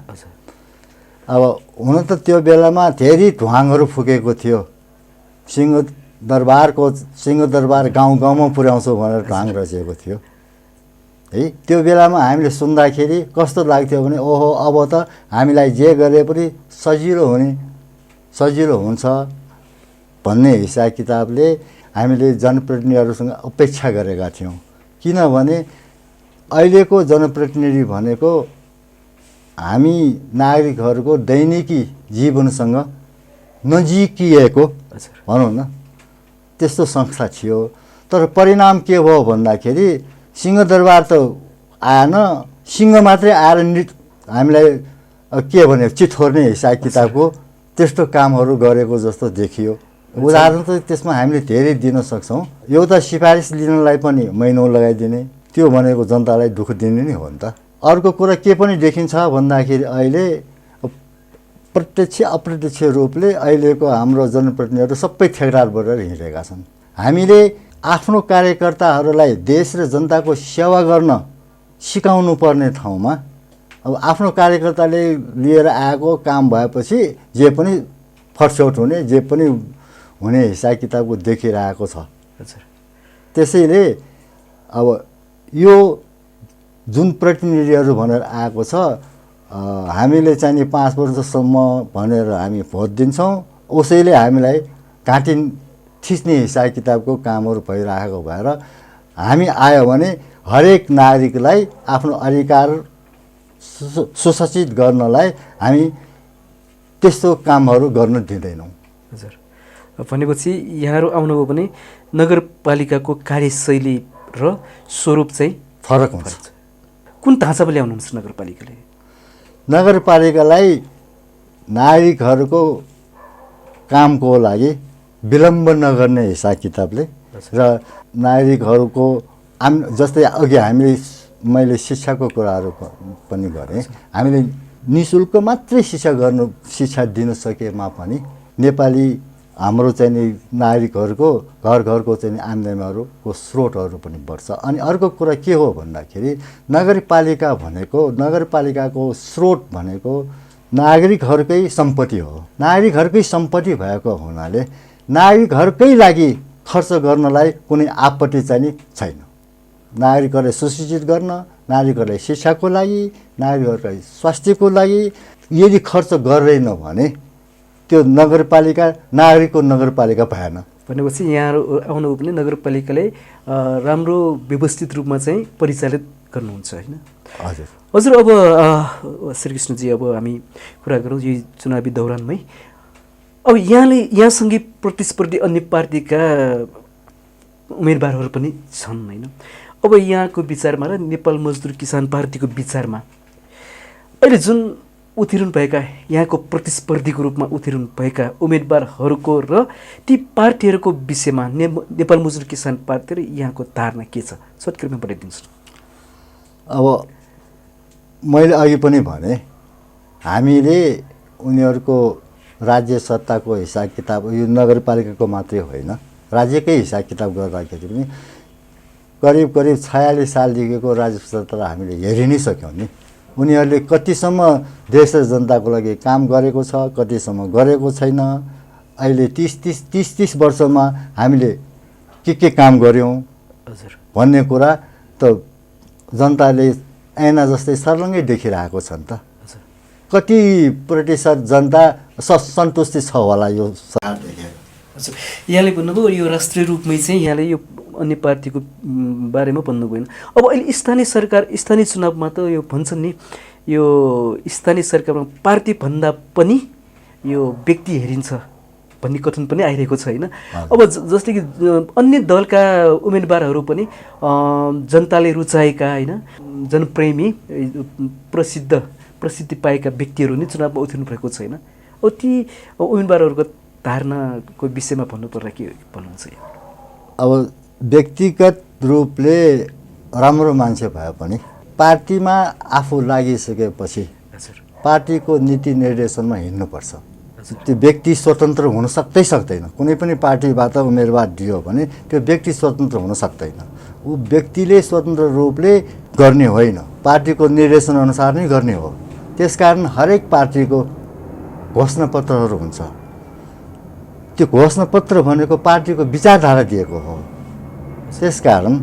अब हुन त त्यो बेलामा धेरै ढुवाङहरू फुकेको थियो। सिंहदरबार गाउँमा पुर्याउँछौँ भनेर ढुवाङ रचेको थियो है। त्यो बेलामा हामीले सुन्दाखेरि कस्तो लाग्थ्यो भने ओहो अब त हामीलाई जे गरे पनि सजिलो हुन्छ भन्ने हिसाब किताबले हामीले जनप्रतिनिधिहरूसँग अपेक्षा गरेका थियौँ। किनभने अहिलेको जनप्रतिनिधि भनेको हामी नागरिकहरूको दैनिकी जीवनसँग नजिकिएको भनौँ न त्यस्तो संस्था थियो। तर परिणाम के भयो भन्दाखेरि सिंहदरबार त आएन, सिंह मात्रै आएर हामीलाई के भने चिथोर्ने हिसाब किताबको त्यस्तो कामहरू गरेको जस्तो देखियो। उदाहरण त त्यसमा हामीले धेरै दिन सक्छौँ। एउटा सिफारिस लिनलाई पनि महिनौँ लगाइदिने, त्यो भनेको जनतालाई दुःख दिने नै हो नि त। अर्को कुरा के पनि देखिन्छ भन्दाखेरि अहिले प्रत्यक्ष अप्रत्यक्ष रूपले अहिलेको हाम्रो जनप्रतिनिधिहरू सबै ठेकदार बनेर हिँडेका छन्। हामीले आफ्नो कार्यकर्ताहरूलाई देश र जनताको सेवा गर्न सिकाउनु पर्ने ठाउँमा अब आफ्नो कार्यकर्ताले लिएर आएको काम भएपछि जे पनि फर्स्टआउट हुने, जे पनि हुने हिसाब किताबको देखिरहेको छ। त्यसैले अब यो जुन प्रतिनिधिहरू भनेर आएको छ, हामीले चाहिँ 5 वर्षसम्म भनेर हामी भोट दिन्छौँ, उसैले हामीलाई घाँटी थिच्ने हिसाब किताबको कामहरू भइरहेको भएर हामी आयो भने हरेक नागरिकलाई आफ्नो अधिकार सुसूचित गर्नलाई हामी त्यस्तो कामहरू गर्न दिँदैनौँ। हजुर, भनेपछि यहाँहरू आउनुभयो भने नगरपालिकाको कार्यशैली र स्वरूप चाहिँ फरक हुन्छ। कुन ढाँचामा ल्याउनुहुन्छ नगरपालिकाले? नगरपालिकालाई नागरिकहरूको कामको लागि विलम्ब नगर्ने हिसाब किताबले र नागरिकहरूको जस्तै अघि मैले शिक्षाको कुराहरू पनि गरेँ। हामीले निःशुल्क मात्रै शिक्षा दिन सकेमा पनि नेपाली हाम्रो चाहिँ नि नागरिकहरूको घरको चाहिँ नि आम्दानीहरूको स्रोतहरू पनि बढ्छ। अनि अर्को कुरा के हो भन्दाखेरि नगरपालिकाको स्रोत भनेको नागरिकहरूकै सम्पत्ति हो। नागरिकहरूकै सम्पत्ति भएको हुनाले नागरिकहरूकै लागि खर्च गर्नलाई कुनै आपत्ति चाहिँ नि छैन। नागरिकहरूलाई सुशिक्षित गर्न, नागरिकहरूलाई शिक्षाको लागि, नागरिकहरूलाई स्वास्थ्यको लागि यदि खर्च गर्दैन भने त्यो नागरिकको नगरपालिका भएन। भनेपछि यहाँहरू आउनुभयो भने नगरपालिकाले राम्रो व्यवस्थित रूपमा चाहिँ परिचालित गर्नुहुन्छ होइन? हजुर हजुर, अब श्रीकृष्णजी अब हामी कुरा गरौँ यो चुनावी दौरानमै। अब यहाँसँगै प्रतिस्पर्धी अन्य पार्टीका उम्मेदवारहरू पनि छन् होइन? अब यहाँको विचारमा र नेपाल मजदुर किसान पार्टीको विचारमा अहिले जुन उत्तीर्ण भएका यहाँको प्रतिस्पर्धीको रूपमा उत्तीर्ण भएका उम्मेदवारहरूको र ती पार्टीहरूको विषयमा नेपाल मजदुर किसान पार्टी र यहाँको धारणा के छ? सर्टकटमा बताइदिनुहोस् न। अब मैले अघि पनि भने हामीले उनीहरूको राज्य सत्ताको हिसाब किताब यो नगरपालिकाको मात्रै होइन, राज्यकै हिसाब किताब गर्दाखेरि पनि करिब 46 सालदेखिको राज्य सत्ता हामीले हेरि नै सक्यौँ नि। उनीहरूले कतिसम्म देश र जनताको लागि काम गरेको छ, कतिसम्म गरेको छैन। अहिले 30 वर्षमा हामीले के काम गर्यौँ भन्ने कुरा त जनताले ऐना जस्तै सर्लङ्गै देखिरहेको छ नि त। कति प्रतिशत जनता सन्तुष्टि छ होला यो सरकार देखेर? हजुर, यहाँले भन्नुभयो यो राष्ट्रिय रूपमै चाहिँ यहाँले यो अन्य पार्टीको बारेमा भन्नु भएन। अब अहिले स्थानीय चुनावमा त यो भन्छन् नि, यो स्थानीय सरकारमा पार्टी भन्दा पनि यो व्यक्ति हेरिन्छ भन्ने कथन पनि आइरहेको छ होइन? अब जस्तै कि अन्य दलका उम्मेदवारहरू पनि जनताले रुचाएका होइन, जनप्रेमी प्रसिद्धि पाएका व्यक्तिहरू नै चुनावमा उत्रिनु भएको छैन। अब ती उम्मेदवारहरूको धारणाको विषयमा भन्नुपर्दा के भन्नुहुन्छ? अब व्यक्तिगत रूपले राम्रो मान्छे भए पनि पार्टीमा आफू लागिसकेपछि पार्टीको नीति निर्देशनमा हिँड्नुपर्छ। त्यो व्यक्ति स्वतन्त्र हुन सक्दैन। कुनै पनि पार्टीबाट उम्मेदवार दियो भने त्यो व्यक्ति स्वतन्त्र हुन सक्दैन। ऊ व्यक्तिले स्वतन्त्र रूपले गर्ने होइन, पार्टीको निर्देशन अनुसार नै गर्ने हो। त्यसकारण हरेक पार्टीको घोषणापत्रहरू हुन्छ। त्यो घोषणापत्र भनेको पार्टीको विचारधारा दिएको हो। त्यसकारण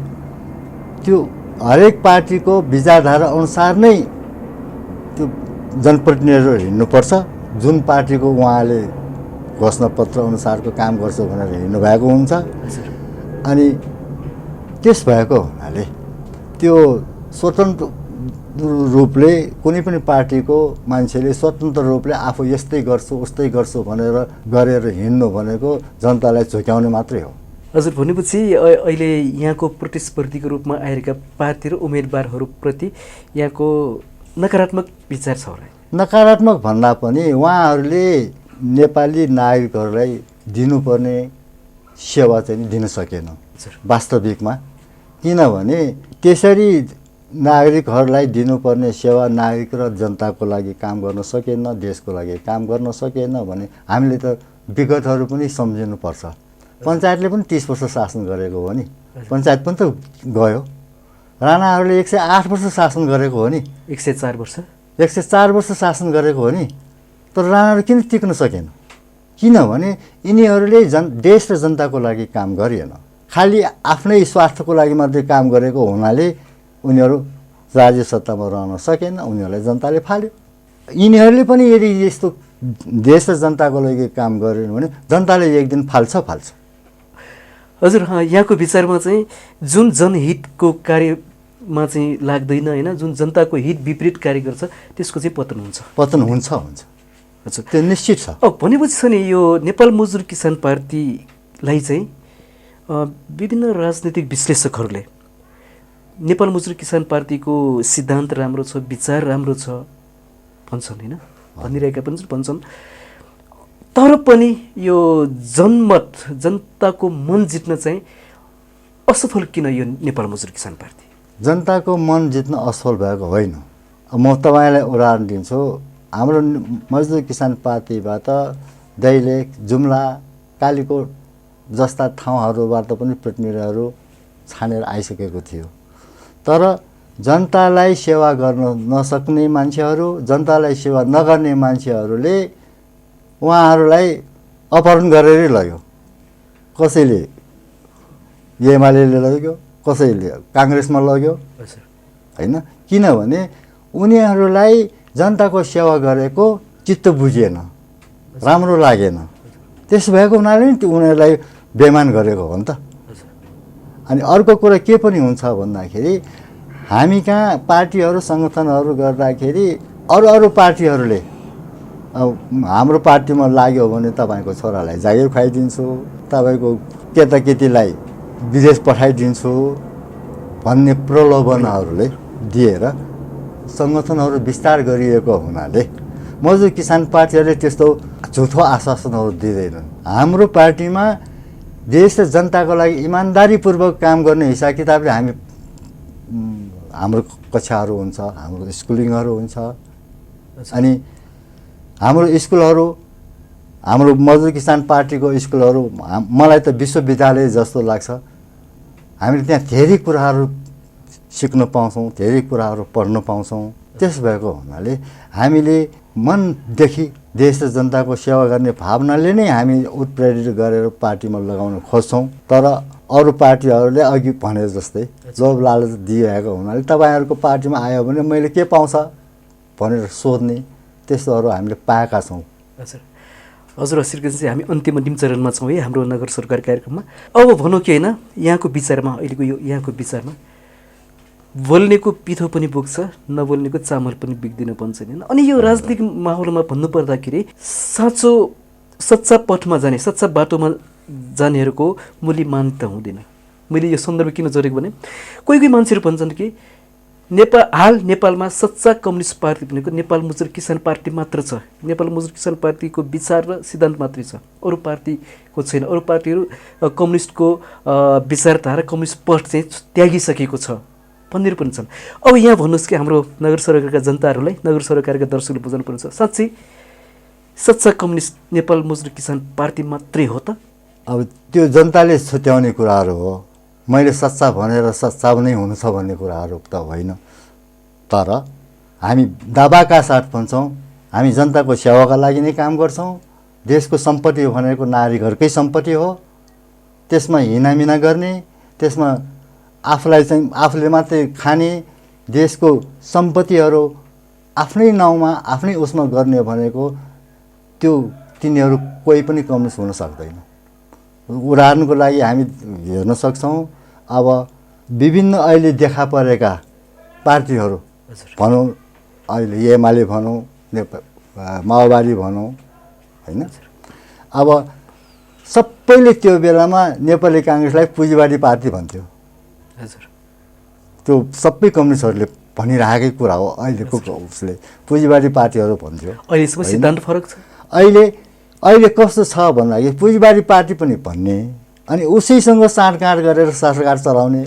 त्यो हरेक पार्टीको विचारधारा अनुसार नै त्यो जनप्रतिनिधिहरू हिँड्नुपर्छ। जुन पार्टीको उहाँले घोषणापत्र अनुसारको काम गर्छ भनेर हिँड्नुभएको हुन्छ। अनि त्यस भएको हुनाले त्यो स्वतन्त्र रूपले कुनै पनि पार्टीको मान्छेले स्वतन्त्र रूपले आफू यस्तै गर्छु उस्तै गर्छु गरेर हिँड्नु भनेको जनतालाई झुक्याउने मात्रै हो। हजुर, भनेपछि अहिले यहाँको प्रतिस्पर्धीको रूपमा आएका पार्टी र उम्मेदवारहरूप्रति यहाँको नकारात्मक विचार छ होला? नकारात्मक भन्दा पनि उहाँहरूले नेपाली नागरिकहरूलाई दिनुपर्ने सेवा चाहिँ दिन सकेन वास्तविकमा। किनभने त्यसरी नागरिकहरूलाई दिनुपर्ने सेवा नागरिक र जनताको लागि काम गर्न सकेन, देशको लागि काम गर्न सकेन भने हामीले त विगतहरू पनि सम्झिनुपर्छ। पञ्चायतले पनि 30 वर्ष शासन गरेको हो नि, पञ्चायत पनि त गयो। राणाहरूले 108 वर्ष शासन गरेको हो नि, 104 वर्ष शासन गरेको हो नि। तर राणाहरू किन टिक्न सकेन? किनभने यिनीहरूले देश र जनताको लागि काम गरिएन, खालि आफ्नै स्वार्थको लागि मात्रै काम गरेको हुनाले उनीहरू राज्य सत्तामा रहन सकेन। उनीहरूलाई जनताले फाल्यो। यिनीहरूले पनि यदि यस्तो देश र जनताको लागि काम गरेन भने जनताले एक दिन फाल्छ। हजुर यहाँको विचारमा चाहिँ जुन जनहितको कार्यमा चाहिँ लाग्दैन होइन, जुन जनताको हित विपरीत कार्य गर्छ त्यसको चाहिँ पतन हुन्छ। पतन हुन्छ हजुर, त्यो निश्चित छ। भनेपछि छ नि यो नेपाल मजदुर किसान पार्टीलाई चाहिँ विभिन्न राजनीतिक विश्लेषकहरूले नेपाल मजदुर किसान पार्टीको सिद्धान्त राम्रो छ, विचार राम्रो छ भन्छन् होइन, भनिरहेका पनि भन्छन्। तर पनि यो जनमत, जनताको मन जित्न चाहिँ असफल किन यो नेपाल मजदुर किसान पार्टी? जनताको मन जित्न असफल भएको होइन। म तपाईँलाई उदाहरण दिन्छु। हाम्रो मजदुर किसान पार्टीबाट दैलेख, जुम्ला, कालीकोट जस्ता ठाउँहरूबाट पनि प्रतिनिधिहरू छानेर आइसकेको थियो। तर जनतालाई सेवा गर्न नसक्ने मान्छेहरू, जनतालाई सेवा नगर्ने मान्छेहरूले उहाँहरूलाई अपहरण गरेरै लग्यो। कसैले एमालेले लग्यो, कसैले काङ्ग्रेसमा लग्यो होइन। किनभने उनीहरूलाई जनताको सेवा गरेको चित्त बुझिएन, राम्रो लागेन। त्यसो भएको हुनाले नि उनीहरूलाई बेमान गरेको हो नि त। अनि अर्को कुरा के पनि हुन्छ भन्दाखेरि हामी कहाँ पार्टीहरू सङ्गठनहरू गर्दाखेरि अरू पार्टीहरूले हाम्रो पार्टीमा लाग्यो भने तपाईँको छोरालाई जागिर खुवाइदिन्छु, तपाईँको केटाकेटीलाई विदेश पठाइदिन्छु भन्ने प्रलोभनहरूले दिएर सङ्गठनहरू विस्तार गरिएको हुनाले मजदुर किसान पार्टीहरूले त्यस्तो झुठो आश्वासनहरू दिँदैनन्। हाम्रो पार्टीमा देश र जनताको लागि इमान्दारीपूर्वक काम गर्ने हिसाब किताबले हाम्रो कक्षाहरू हुन्छ, हाम्रो स्कुलिङहरू हुन्छ। अनि हाम्रो स्कुलहरू, हाम्रो मजदुर किसान पार्टीको स्कुलहरू मलाई त विश्वविद्यालय जस्तो लाग्छ। हामीले त्यहाँ धेरै कुराहरू सिक्न पाउँछौँ, धेरै कुराहरू पढ्न पाउँछौँ। त्यस भएको हुनाले हामीले मनदेखि देश र जनताको सेवा गर्ने भावनाले नै हामी उत्प्रेरित गरेर पार्टीमा लगाउन खोज्छौँ। तर अरू पार्टीहरूले अघि भने जस्तै लोभ लालच दिइरहेको हुनाले तपाईँहरूको पार्टीमा आयो भने मैले के पाउँछ भनेर सोध्ने त्यस्तोहरू हामीले पाएका छौँ। हजुर श्रीकृष्ण चाहिँ हामी अन्तिम चरणमा छौँ है हाम्रो नगर सरकार कार्यक्रममा। अब भनौँ कि होइन, यहाँको विचारमा, अहिलेको यो यहाँको विचारमा बोल्नेको पिठो पनि बोक्छ, नबोल्नेको चामल पनि बिग्दिन भन्छ होइन। अनि यो राजनीतिक माहौलमा भन्नुपर्दाखेरि सच्चा पथमा जाने, सच्चा बाटोमा जानेहरूको मूल्य मान्यता हुँदैन। मैले यो सन्दर्भ किन जोडेको भने कोही मान्छेहरू भन्छन् कि नेपालमा सच्चा कम्युनिस्ट पार्टी भनेको नेपाल मजदुर किसान पार्टी मात्र छ। नेपाल मजदुर किसान पार्टीको विचार र सिद्धान्त मात्रै छ, अरू पार्टीको छैन। अरू पार्टीहरू कम्युनिस्टको विचारधारा, कम्युनिस्ट पथ चाहिँ त्यागिसकेको छ भन्नेहरू पनि छन्। अब यहाँ भन्नुहोस् कि हाम्रो नगर सरकारका जनताहरूलाई, नगर सरकारका दर्शकले बुझ्नुपर्छ, साँच्चै सच्चा कम्युनिस्ट नेपाल मजदुर किसान पार्टी मात्रै हो त? अब त्यो जनताले छुट्याउने कुराहरू हो। मैले सच्चा भनेर सच्चा नै हुनु छ भन्ने कुराहरू त होइन। तर हामी दाबाका साथ भन्छौँ हामी जनताको सेवाका लागि नै काम गर्छौँ। देशको सम्पत्ति भनेको नारीघरकै सम्पत्ति हो। त्यसमा हिनामिना गर्ने, त्यसमा आफूले मात्रै खाने, देशको सम्पत्तिहरू आफ्नै नाउँमा आफ्नै उसमा गर्ने भनेको त्यो तिनीहरू कोही पनि कम्युनिस्ट हुन सक्दैन। उदाहरणको लागि हामी हेर्न सक्छौँ, अब विभिन्न अहिले देखा परेका पार्टीहरू भनौँ, अहिले एमाले भनौँ, माओवादी भनौँ होइन। अब सबैले त्यो बेलामा नेपाली काङ्ग्रेसलाई पुँजीवादी पार्टी भन्थ्यो। त्यो सबै कम्युनिस्टहरूले भनिरहेकै कुरा हो। अहिलेको उसले पुँजीवादी पार्टीहरू भन्थ्यो। अहिलेसम्म सिद्धान्त फरक छ। अहिले कस्तो छ भन्दाखेरि पुँजीवादी पार्टी पनि भन्ने, अनि उसैसँग साँठगाँठ गरेर सरकार चलाउने,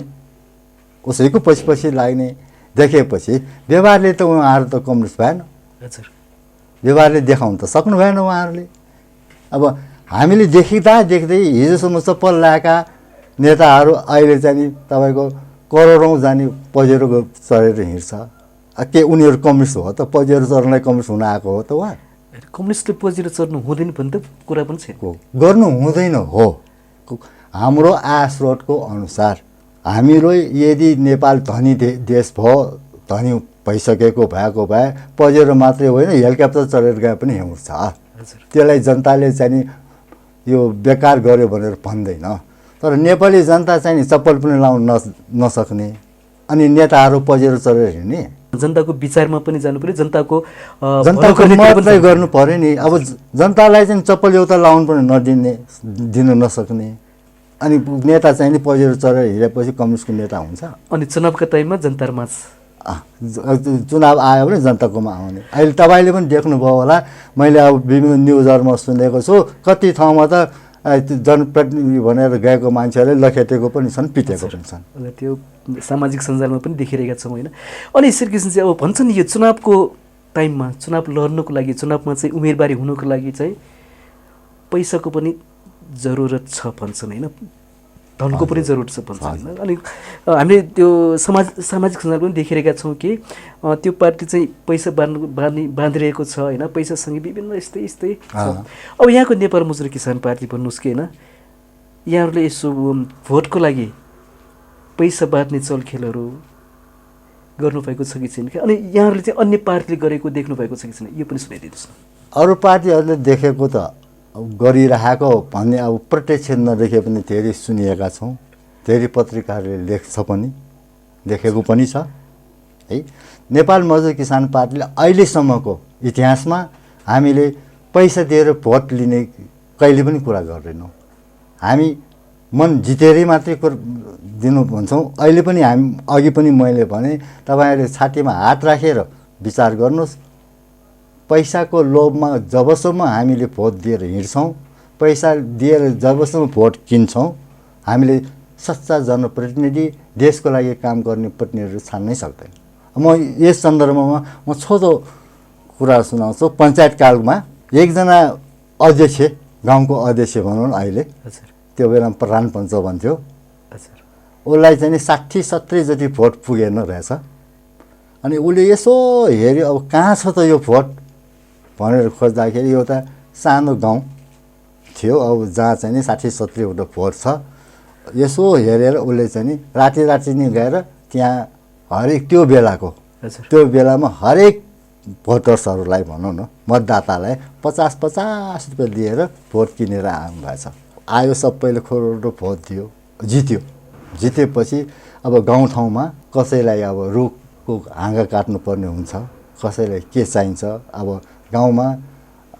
उसैको पछि लाग्ने देखेपछि व्यवहारले त उहाँहरू त कम्युनिस्ट भएन। व्यवहारले देखाउन त सक्नु भएन उहाँहरूले। अब हामीले देख्दै हिजोसम्म चप्पल लगाएका नेताहरू अहिले चाहिँ तपाईँको करोडौँ जाने पजेरो चढेर हिँड्छ। के उनीहरू कम्युनिस्ट हो त? पजेरो चढ्नलाई कम्युनिस्ट हुन आएको हो त? उहाँ कम्युनिस्टले पजेरो चढ्नु हुँदैन भन्ने त कुरा पनि छैन। गर्नु हुँदैन हो। हाम्रो आय स्रोतको अनुसार हामीहरू यदि नेपाल धनी देश भयो, धनी भइसकेको भएको भए पजेरो मात्रै होइन हेलिकप्टर चढेर गए पनि हिउँछ। त्यसलाई जनताले चाहिँ यो बेकार गर्यो भनेर भन्दैन। तर नेपाली जनता चाहिँ नि चप्पल पनि लाउन नसक्ने अनि नेताहरू पजेरो चढेर हिँड्ने जनताको विचारमा पनि जानु पर्यो, जनताको जनताको मतलाई गर्नु पर्यो नि। अब जनतालाई चाहिँ चप्पल एउटा लाउनु पनि नदिने, दिन नसक्ने अनि नेता चाहिँ नि पजेरो चढेर हिँडेपछि कम्युनिस्टको नेता हुन्छ। अनि चुनावका टाइममा जनतामाझ चुनाव आयो भने जनताकोमा आउने। अहिले तपाईँले पनि देख्नुभयो होला, मैले अब विभिन्न न्युजहरूमा सुनेको छु कति ठाउँमा त जनप्रतिनिधि भनेर गएको मान्छेहरूले लखेटेको पनि छन्, पिटेको पनि छन्। त्यो सामाजिक सञ्जालमा पनि देखिरहेका छौँ होइन। अनि श्रीकृष्ण चाहिँ अब भन्छन् यो चुनावको टाइममा चुनाव लड्नको लागि, चुनावमा चाहिँ उम्मेदवारी हुनुको लागि चाहिँ पैसाको पनि जरुरत छ भन्छन् होइन, धनको पनि जरुरत छ भन्छन् होइन। अनि हामीले त्यो सामाजिक सञ्जाल पनि देखिरहेका छौँ कि त्यो पार्टी चाहिँ पैसा बाँधिरहेको छ होइन, पैसासँगै विभिन्न यस्तै यस्तै छ। अब यहाँको नेपाल मजदुर किसान पार्टी भन्नुहोस् कि होइन, यहाँहरूले यसो भोटको लागि पैसा बाँध्ने चलखेलहरू गर्नुभएको छ कि छैन? अनि यहाँहरूले चाहिँ अन्य पार्टीले गरेको देख्नुभएको छ कि छैन, यो पनि सुनाइदिनुहोस् न। अरू पार्टीहरूले देखेको त गरिरहेको भन्ने अब प्रत्यक्ष नदेखे पनि धेरै सुनिएका छौँ, धेरै पत्रिकाहरूले लेख्छ पनि, देखेको पनि छ है। नेपाल मजदुर किसान पार्टीले अहिलेसम्मको इतिहासमा हामीले पैसा दिएर भोट लिने कहिले पनि कुरा गर्दैनौँ। हामी मन जितेरै मात्रै दिनु भन्छौँ। अहिले पनि हामी अघि पनि मैले भने तपाईँहरूले छातीमा हात राखेर विचार गर्नुहोस्, पैसाको लोभमा जबसम्म हामीले भोट दिएर हिँड्छौँ, पैसा दिएर जबसम्म भोट किन्छौँ, हामीले सच्चा जनप्रतिनिधि, देशको लागि काम गर्ने प्रतिनिधिहरू छान्नै सक्दैन। म यस सन्दर्भमा म छोटो कुरा सुनाउँछु। पञ्चायत कालमा एकजना अध्यक्ष, गाउँको अध्यक्ष भनौँ अहिले, त्यो बेलामा प्रधान पञ्च भन्थ्यो, उसलाई चाहिँ नि 60-70 जति भोट पुगेन रहेछ। अनि उसले यसो हेऱ्यो, अब कहाँ छ त यो भोट भनेर खोज्दाखेरि एउटा सानो गाउँ थियो, अब जहाँ चाहिँ नि 60-70 वटा भोट छ। यसो हेरेर उसले चाहिँ नि राति नै गएर त्यहाँ हरेक त्यो बेलामा हरेक भोटर्सहरूलाई भनौँ न, मतदातालाई 50-50 रुपियाँ दिएर भोट किनेर आउनुभएछ। आयो, सबैले करोडौँ भोट दियो, जितेपछि अब गाउँठाउँमा कसैलाई अब रुखको हाँगा काट्नुपर्ने हुन्छ, कसैलाई के चाहिन्छ, अब गाउँमा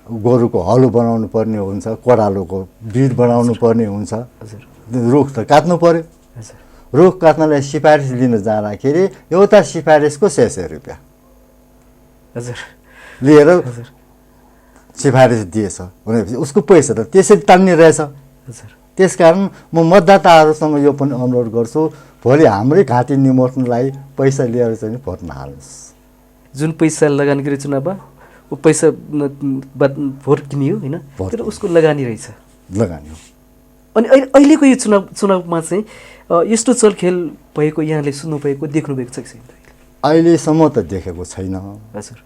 गोरुको हलो बनाउनु पर्ने हुन्छ, कोडालोको बिट बनाउनु पर्ने हुन्छ, रुख त काट्नु पर्यो। रुख काट्नलाई सिफारिस लिन जाँदाखेरि एउटा सिफारिसको 600 रुपियाँ लिएर सिफारिस दिएछ भनेपछि उसको पैसा त त्यसरी तान्ने रहेछ। त्यसकारण म मतदाताहरूसँग यो पनि अनुरोध गर्छु, भोलि हाम्रै घाँटी निमोट्नलाई पैसा लिएर चाहिँ भोट नहाल्नुहोस्। जुन पैसा लगानी गरे चुनावमा ऊ पैसा भोट किनियो होइन, तर उसको लगानी रहेछ, लगानी हो। अनि अहिलेको यो चुनावमा चाहिँ यस्तो चलखेल भएको यहाँले सुन्नुभएको, देख्नुभएको छ कि छैन? अहिलेसम्म त देखेको छैन हजुर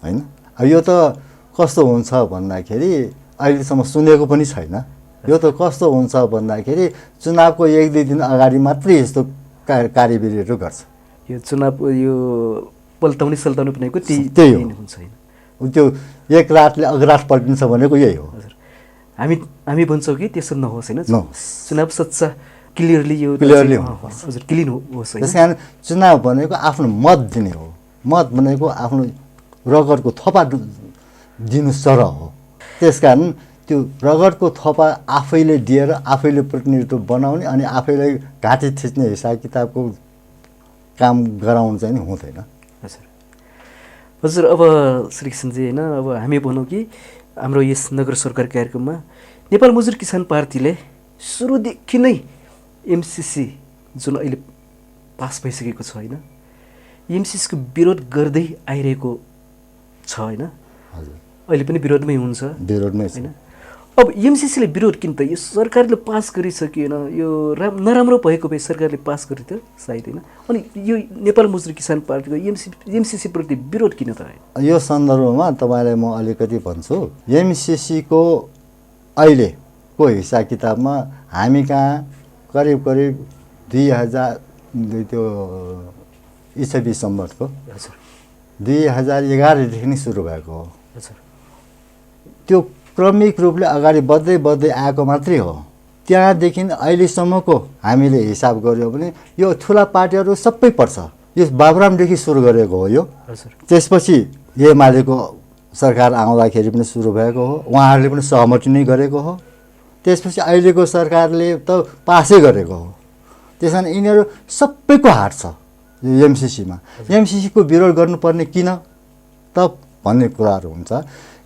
होइन। यो त कस्तो हुन्छ भन्दाखेरि अहिलेसम्म सुनेको पनि छैन। यो त कस्तो हुन्छ भन्दाखेरि चुनावको 1-2 दिन अगाडि मात्रै यस्तो कार्यविधिहरू गर्छ। यो चुनाव यो पल्टाउने सल्टाउने भनेको त्यही हुन्छ होइन। त्यो एक रातले अग्रात पल्टिन्छ भनेको यही हो। हजुर, हामी भन्छौँ कि त्यसो नहोस् होइन, नहोस्, चुनाव सच्चा क्लियरली होस्। हजुर, क्लिन होस्। त्यस कारण चुनाव भनेको आफ्नो मत दिने हो। मत भनेको आफ्नो रगतको थोपा दिनु सरह हो। त्यसकारण त्यो रगतको थोपा आफैले दिएर आफैले प्रतिनिधित्व बनाउने अनि आफैलाई घाँटी थिच्ने हिसाब किताबको काम गराउनु चाहिँ नि हुँदैन। हजुर, अब श्रीकृष्णजी होइन, अब हामी भनौँ कि हाम्रो यस नगर सरकार कार्यक्रममा नेपाल मजदुर किसान पार्टीले सुरुदेखि नै एमसिसी जुन अहिले पास भइसकेको छ होइन, एमसिसीको विरोध गर्दै आइरहेको छ होइन, अहिले पनि विरोधमै हुन्छ, होइन। अब एमसिसीले विरोध किन त यो सरकारले पास गरिसकेन, यो नराम्रो भएको भए सरकारले पास गरे त सायद होइन। अनि यो नेपाल मजदुर किसान पार्टीको एमसिसी प्रति विरोध किन त? यो सन्दर्भमा तपाईँलाई म अलिकति भन्छु। एमसिसीको अहिलेको हिसाब किताबमा हामी कहाँ करिब 2000 त्यो इस्वी सम्बन्धको 2011देखि नै सुरु भएको हो। त्यो क्रमिक रूपले अगाडि बढ्दै आएको मात्रै हो। त्यहाँदेखि अहिलेसम्मको हामीले हिसाब गऱ्यौँ भने यो ठुला पार्टीहरू सबै पर्छ। यो बाबुरामदेखि सुरु गरेको हो यो। त्यसपछि एमालेको सरकार आउँदाखेरि पनि सुरु भएको हो, उहाँहरूले पनि सहमति नै गरेको हो। त्यसपछि अहिलेको सरकारले त पासै गरेको हो। त्यस कारण यिनीहरू सबैको हात छ यो एमसिसीमा। एमसिसीको विरोध गर्नुपर्ने किन त भन्ने कुराहरू हुन्छ।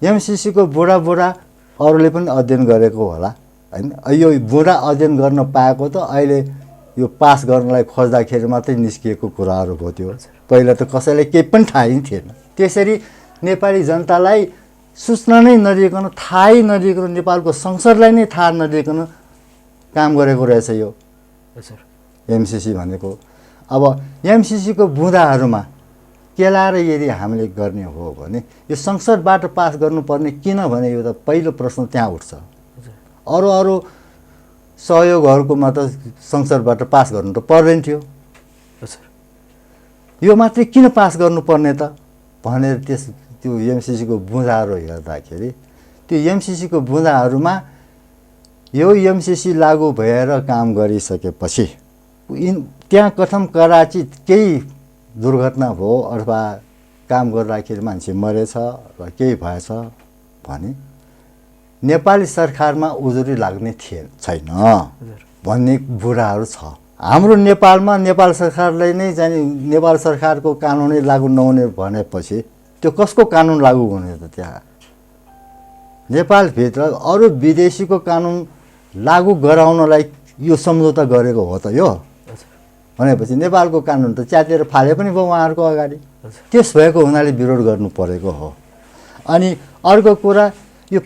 एमसिसीको बुढा अरूले पनि अध्ययन गरेको होला होइन। यो बुढा अध्ययन गर्न पाएको त अहिले यो पास गर्नलाई खोज्दाखेरि मात्रै निस्किएको कुराहरू हो त्यो। पहिला त कसैलाई केही पनि थाहै थिएन। त्यसरी नेपाली जनतालाई सूचना नै नदिइकन, थाहै नदिइकन, नेपालको संसदलाई नै थाहा नदिइकन काम गरेको रहेछ यो एमसिसी भनेको। अब एमसिसीको बुँदाहरूमा केलाएर यदि हामीले गर्ने हो भने यो संसदबाट पास गर्नुपर्ने किन भने यो त पहिलो प्रश्न त्यहाँ उठ्छ। अरू सहयोगहरूकोमा त संसदबाट पास गर्नु त पर्दैन थियो। यो मात्रै किन पास गर्नुपर्ने त भनेर त्यो एमसिसीको बुँदाहरू हेर्दाखेरि त्यो एमसिसीको बुँदाहरूमा यो एमसिसी लागू भएर काम गरिसकेपछि त्यहाँ कथम कदाचित केही दुर्घटना भयो अथवा काम गर्दाखेरि मान्छे मरेछ र केही भएछ भने नेपाली सरकारमा उजुरी लाग्ने छैन भन्ने बुढाहरू छ। हाम्रो नेपालमा नेपाल सरकारलाई नै जाने नेपाल सरकारको कानुनै लागू नहुने भनेपछि त्यो कसको कानुन लागू हुने त? त्यहाँ नेपालभित्र अरू विदेशीको कानुन लागू गराउनलाई यो सम्झौता गरेको हो त यो भनेपछि नेपालको कानुन त च्यातेर फाले पनि भयो उहाँहरूको अगाडि। त्यस भएको हुनाले विरोध गर्नु परेको हो। अनि अर्को कुरा यो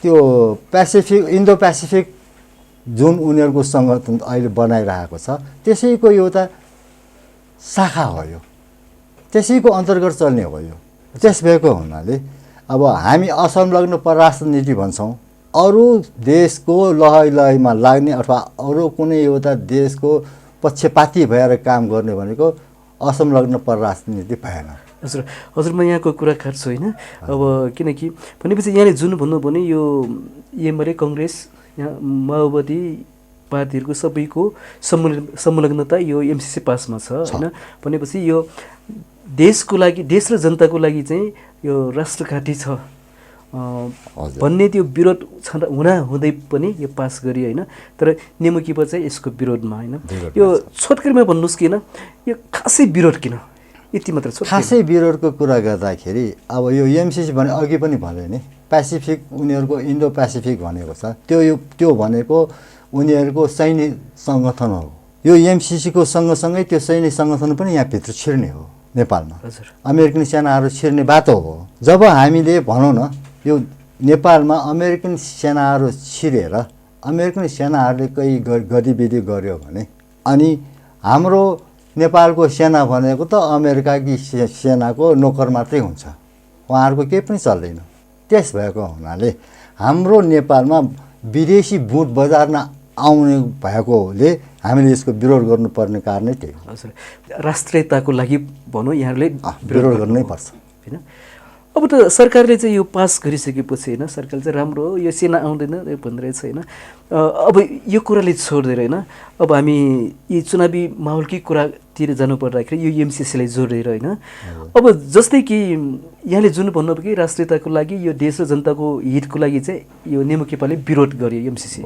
इन्डो पेसिफिक जुन उनीहरूको सङ्गठन अहिले बनाइरहेको छ त्यसैको एउटा शाखा हो यो, त्यसैको अन्तर्गत चल्ने हो यो। त्यस भएको हुनाले अब हामी असंलग्न परराष्ट्र नीति भन्छौँ। अरू देशको लहैमा लाग्ने अथवा अरू कुनै एउटा देशको पक्षपाती भएर काम गर्ने भनेको असंलग्न परराष्ट्र नीति भएन। हजुर म यहाँको कुरा काट्छु होइन। अब किनकि भनेपछि यहाँले जुन भन्नुभयो भने यो एमाले कङ्ग्रेस यहाँ माओवादी पार्टीहरूको सबैको संलग्नता यो एमसिसी पासमा छ होइन। भनेपछि यो देशको लागि, देश र जनताको लागि चाहिँ यो राष्ट्रघाटी छ भन्ने त्यो विरोध हुँदै पनि यो पास गरी होइन। तर नेमुकीपा चाहिँ यसको विरोधमा होइन। यो छोटकरीमा भन्नुहोस् किन यो खासै विरोध किन यति मात्र? खासै विरोधको कुरा गर्दाखेरि अब यो एमसिसी भने अघि पनि भने नि पेसिफिक उनीहरूको इन्डो पेसिफिक भनेको छ। त्यो भनेको उनीहरूको सैनिक सङ्गठन हो। यो एमसिसीको सँगसँगै त्यो सैनिक सङ्गठन पनि यहाँभित्र छिर्ने हो नेपालमा। अमेरिकन सेनाहरू छिर्ने बाटो हो। जब हामीले भनौँ न यो नेपालमा अमेरिकन सेनाहरू छिरेर अमेरिकन सेनाहरूले केही गतिविधि गर्यो भने अनि हाम्रो नेपालको सेना भनेको त अमेरिकाकी सेनाको नोकर मात्रै हुन्छ, उहाँहरूको केही पनि चल्दैन। त्यस भएको हुनाले हाम्रो नेपालमा विदेशी बुट बजारमा आउने भएकोले हामीले यसको विरोध गर्नुपर्ने कारणै त्यही हो। राष्ट्रियताको लागि भनौँ यहाँहरूले विरोध गर्नै पर्छ होइन। अब त सरकारले चाहिँ यो पास गरिसकेपछि होइन, सरकारले चाहिँ राम्रो हो यो सेना आउँदैन भनिरहेछ होइन। अब यो कुराले छोडेर होइन, अब हामी यी चुनावी माहौलकै कुरातिर जानुपर्दाखेरि यो एमसिसीलाई जोडेर होइन। अब जस्तै कि यहाँले जुन भन्नुभयो कि राष्ट्रियताको लागि यो देश र जनताको हितको लागि चाहिँ यो नेमुकेपाले विरोध गर्यो एमसिसी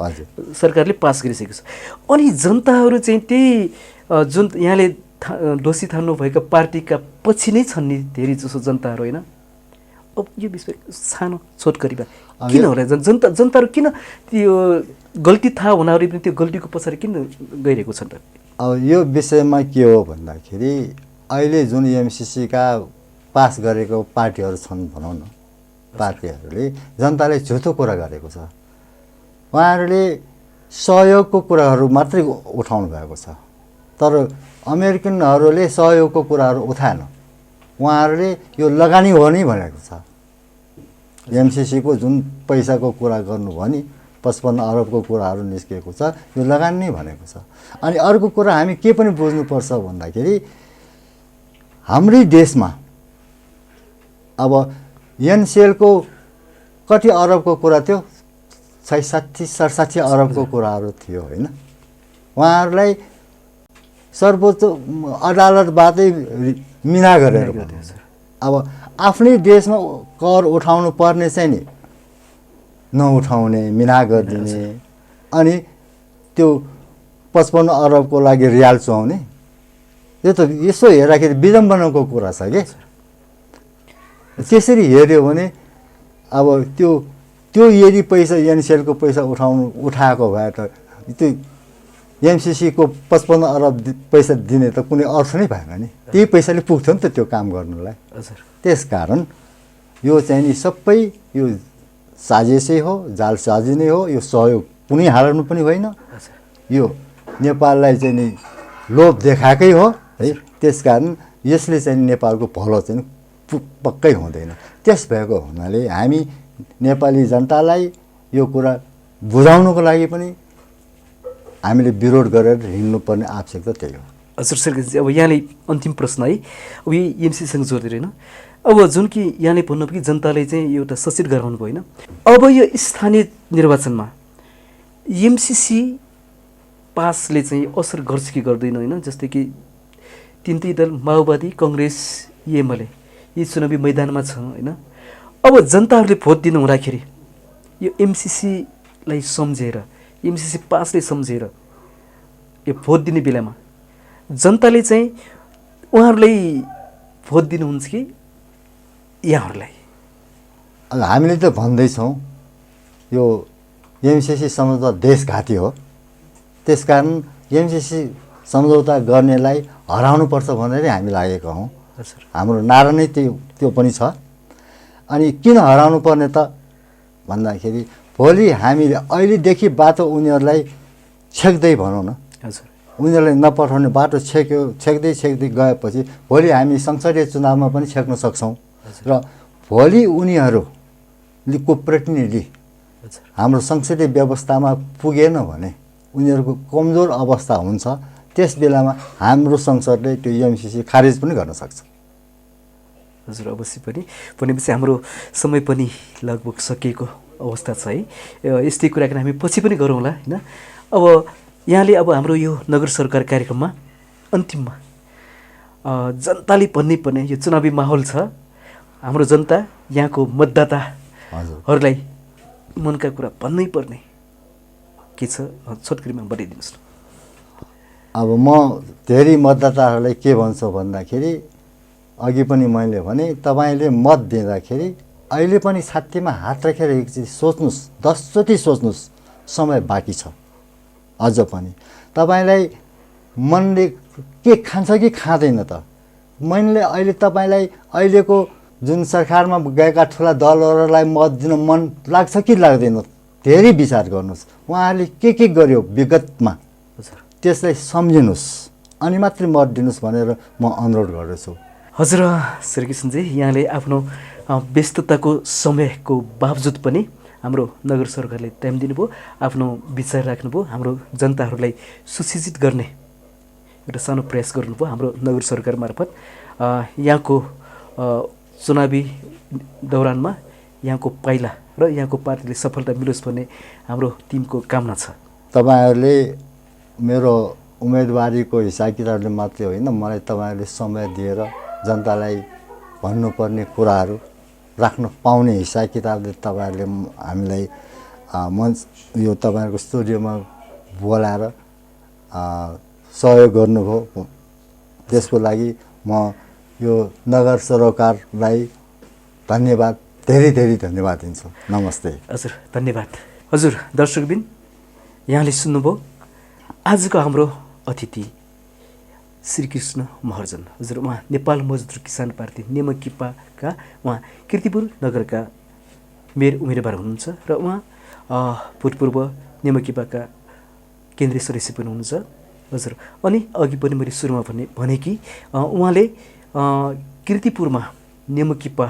सरकारले पास गरिसकेको छ। अनि जनताहरू चाहिँ त्यही जुन यहाँले दोषी ठान्नुभएका पार्टीका पछि नै छन् नि धेरै जसो जनताहरू होइन। अब यो विषय सानो छोटकरीमा किन होला जनताहरू किन त्यो गल्ती थाहा हुनाले पनि त्यो गल्तीको पछाडि किन गइरहेको छ त? अब यो विषयमा के हो भन्दाखेरि अहिले जुन एमसिसीका पास गरेको पार्टीहरू छन् भनौँ न, पार्टीहरूले जनताले झुटो कुरा गरेको छ। उहाँहरूले सहयोगको कुराहरू मात्रै उठाउनु भएको छ, तर अमेरिकनहरूले सहयोगको कुराहरू उठाएन। उहाँहरूले यो लगानी हो नि भनेको छ। एमसिसीको जुन पैसाको कुरा गर्नुभयो नि 55 अरबको कुराहरू निस्केको छ, यो लगानी नै भनेको छ। अनि अर्को कुरा हामी के पनि बुझ्नुपर्छ भन्दाखेरि हाम्रै देशमा अब एनसेलको कति अरबको कुरा थियो 67 अरबको कुराहरू थियो होइन। उहाँहरूलाई सर्वोच्च अदालतबाटै मिना गरेर अब आफ्नै देशमा कर उठाउनु पर्ने चाहिँ नि नउठाउने, मिना गरिदिने, अनि त्यो 55 अरबको लागि रियाल चुहाउने, यो त यसो हेर्दाखेरि विडम्बनाको कुरा छ कि। त्यसरी हेऱ्यो भने अब त्यो यदि पैसा एनसिएलको पैसा उठाएको भए त त्यो एमसिसीको 55 अरब पैसा दिने त कुनै अर्थ नै भएन नि। त्यही पैसाले पुग्थ्यो नि त त्यो काम गर्नुलाई। त्यसकारण यो चाहिँ नि सबै यो साजिसै हो, जालसाजी नै हो, यो सहयोग कुनै हालतमा पनि होइन। यो नेपाललाई चाहिँ नि लोभ देखाएकै हो है। त्यसकारण यसले चाहिँ नेपालको भलो चाहिँ पक्कै हुँदैन। त्यस भएको हुनाले हामी नेपाली जनतालाई यो कुरा बुझाउनको लागि पनि हामीले विरोध गरेर हिँड्नुपर्ने आवश्यकता त्यही हो। हजुर सरकारजी, अब यहाँले अन्तिम प्रश्न है, अब यही एमसिसीसँग जोडेर होइन, अब जुन कि यहाँले भन्नुभयो कि जनताले चाहिँ एउटा सचेत गराउनु भयो होइन, अब यो स्थानीय निर्वाचनमा एमसिसी पासले चाहिँ असर गर्छ कि गर्दैन होइन। जस्तै कि तिनटै दल माओवादी, कङ्ग्रेस, एमाले यी चुनावी मैदानमा छ होइन। अब जनताहरूले भोट दिनु हुँदाखेरि यो एमसिसीलाई सम्झेर, एमसिसी पासले सम्झेर यो भोट दिने बेलामा जनताले चाहिँ उहाँहरूलाई भोट दिनुहुन्छ कि यहाँहरूलाई? हामीले त भन्दैछौँ यो एमसिसी सम्झौता देशघाती हो। त्यसकारण एमसिसी सम्झौता गर्नेलाई हराउनुपर्छ भनेर हामी लागेका हौँ। हाम्रो नारा नै त्यो पनि छ। अनि किन हराउनु पर्ने त भन्दाखेरि भोलि हामीले अहिलेदेखि बाटो उनीहरूलाई छेक्दै भनौँ न, उनीहरूलाई नपठाउने बाटो छेक्दै गएपछि भोलि हामी संसदीय चुनावमा पनि छेक्न सक्छौँ। र भोलि उनीहरूको प्रतिनिधि हाम्रो संसदीय व्यवस्थामा पुगेन भने उनीहरूको कमजोर अवस्था हुन्छ। त्यस बेलामा हाम्रो संसदले त्यो एमसिसी खारेज पनि गर्न सक्छ। हजुर अवश्य पनि। भनेपछि हाम्रो समय पनि लगभग सकिएको अवस्था छ है। यस्तै कुराकानी हामी पछि पनि गरौँला होइन। अब यहाँले अब हाम्रो यो नगर सरकार कार्यक्रममा अन्तिममा जनताले भन्नै पर्ने यो चुनावी माहौल छ, हाम्रो जनता यहाँको मतदाताहरूलाई मनका कुरा भन्नै पर्ने के छ, छोटकरीमा बताइदिनुहोस् न। अब म धेरै मतदाताहरूलाई के भन्छु भन्दाखेरि अघि पनि मैले भने तपाईँले मत दिँदाखेरि अहिले पनि छातीमा हात राखेर एकचोटि सोच्नुहोस्, 10 चोटि सोच्नुहोस्, समय बाँकी छ अझ पनि। तपाईँलाई मनले के खान्छ कि खाँदैन त? मनले अहिले तपाईँलाई अहिलेको जुन सरकारमा गएका ठुला दलहरूलाई मत दिन मन लाग्छ कि लाग्दैन? धेरै विचार गर्नुहोस्। उहाँहरूले के गर्यो विगतमा त्यसलाई सम्झिनुहोस् अनि मात्रै मत दिनुहोस् भनेर म अनुरोध गर्दछु। हजुर श्रीकृष्णजी, यहाँले आफ्नो व्यस्तताको समयको बावजुद पनि हाम्रो नगर सरकारले टाइम दिनुभयो, आफ्नो विचार राख्नुभयो, हाम्रो जनताहरूलाई सुशिक्षित गर्ने एउटा सानो प्रयास गर्नुभयो हाम्रो नगर सरकार मार्फत। यहाँको चुनावी दौरानमा यहाँको पाइला र यहाँको पार्टीले सफलता मिलोस् भन्ने हाम्रो टिमको कामना छ। तपाईँहरूले मेरो उम्मेदवारीको हिसाब किताबले मात्रै होइन, मलाई तपाईँहरूले समय दिएर जनतालाई भन्नुपर्ने कुराहरू राख्न पाउने हिसाब किताबले तपाईँहरूले हामीलाई मञ्च यो तपाईँहरूको स्टुडियोमा बोलाएर सहयोग गर्नुभयो। त्यसको लागि म यो नगर सरकारलाई धन्यवाद, धेरै धन्यवाद दिन्छु। नमस्ते। हजुर धन्यवाद। हजुर दर्शकबिन, यहाँले सुन्नुभयो आजको हाम्रो अतिथि श्रीकृष्ण महर्जन। हजुर उहाँ नेपाल मजदुर किसान पार्टी नेमकिपाका उहाँ कीर्तिपुर नगरका मेयर उम्मेदवार हुनुहुन्छ र उहाँ भूतपूर्व नेमकिपाका केन्द्रीय सदस्य पनि हुनुहुन्छ। हजुर अनि अघि पनि मैले सुरुमा भने कि उहाँले कीर्तिपुरमा नेमकिपा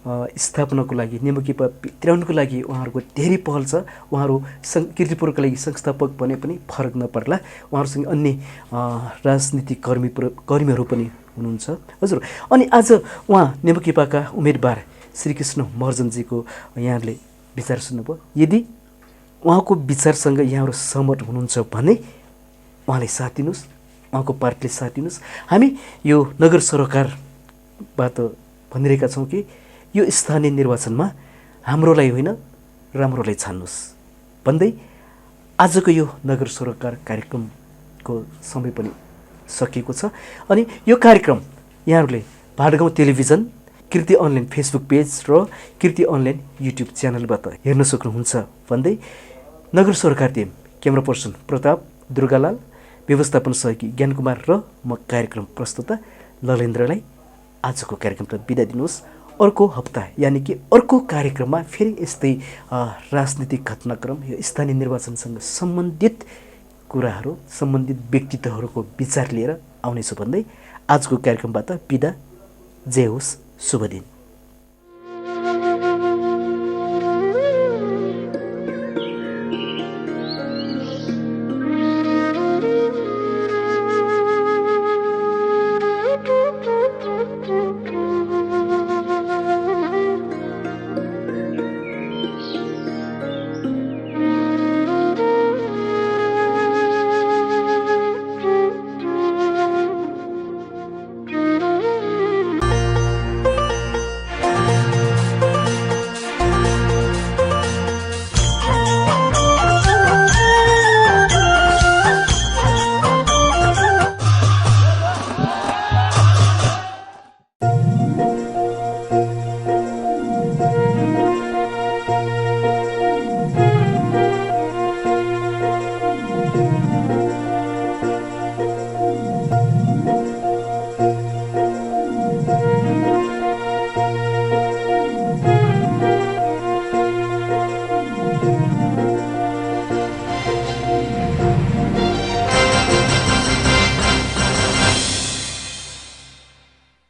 स्थापनाको लागि, नेमकिपा भित्राउनुको लागि उहाँहरूको धेरै पहल छ। उहाँहरू कीर्तिपुरको लागि संस्थापक भने पनि फरक नपर्ला, उहाँहरूसँग अन्य राजनीतिक कर्मीहरू पनि हुनुहुन्छ। हजुर अनि आज उहाँ नेमकिपाका उम्मेदवार श्रीकृष्ण महर्जनजीको यहाँले विचार सुन्नुभयो। यदि उहाँको विचारसँग यहाँहरू सहमत हुनुहुन्छ भने उहाँले साथ दिनुहोस्, उहाँको पार्टीले साथ दिनुहोस्। हामी यो नगर सरोकारबाट भनिरहेका छौँ कि यो स्थानीय निर्वाचनमा हाम्रोलाई होइन राम्रोलाई छान्नुहोस् भन्दै आजको यो नगर सरोकार कार्यक्रमको समय पनि सकिएको छ। अनि यो कार्यक्रम यहाँहरूले भाटगाउँ टेलिभिजन, कृति अनलाइन फेसबुक पेज र कृति अनलाइन युट्युब च्यानलबाट हेर्न सक्नुहुन्छ भन्दै नगर सरोकार team camera person Pratap Durgalal, व्यवस्थापन सहयोगी ज्ञानकुमार र म कार्यक्रम प्रस्तुता ललेन्द्रलाई आजको कार्यक्रमबाट बिदा दिनुहोस्। अर्को हप्ता यानि कि अर्को कार्यक्रममा फेरि यस्तै राजनीतिक घटनाक्रम, यो स्थानीय निर्वाचनसँग सम्बन्धित कुराहरू, सम्बन्धित व्यक्तित्वहरूको विचार लिएर आउनेछु भन्दै आजको कार्यक्रमबाट बिदा। जय होस्, शुभ दिन।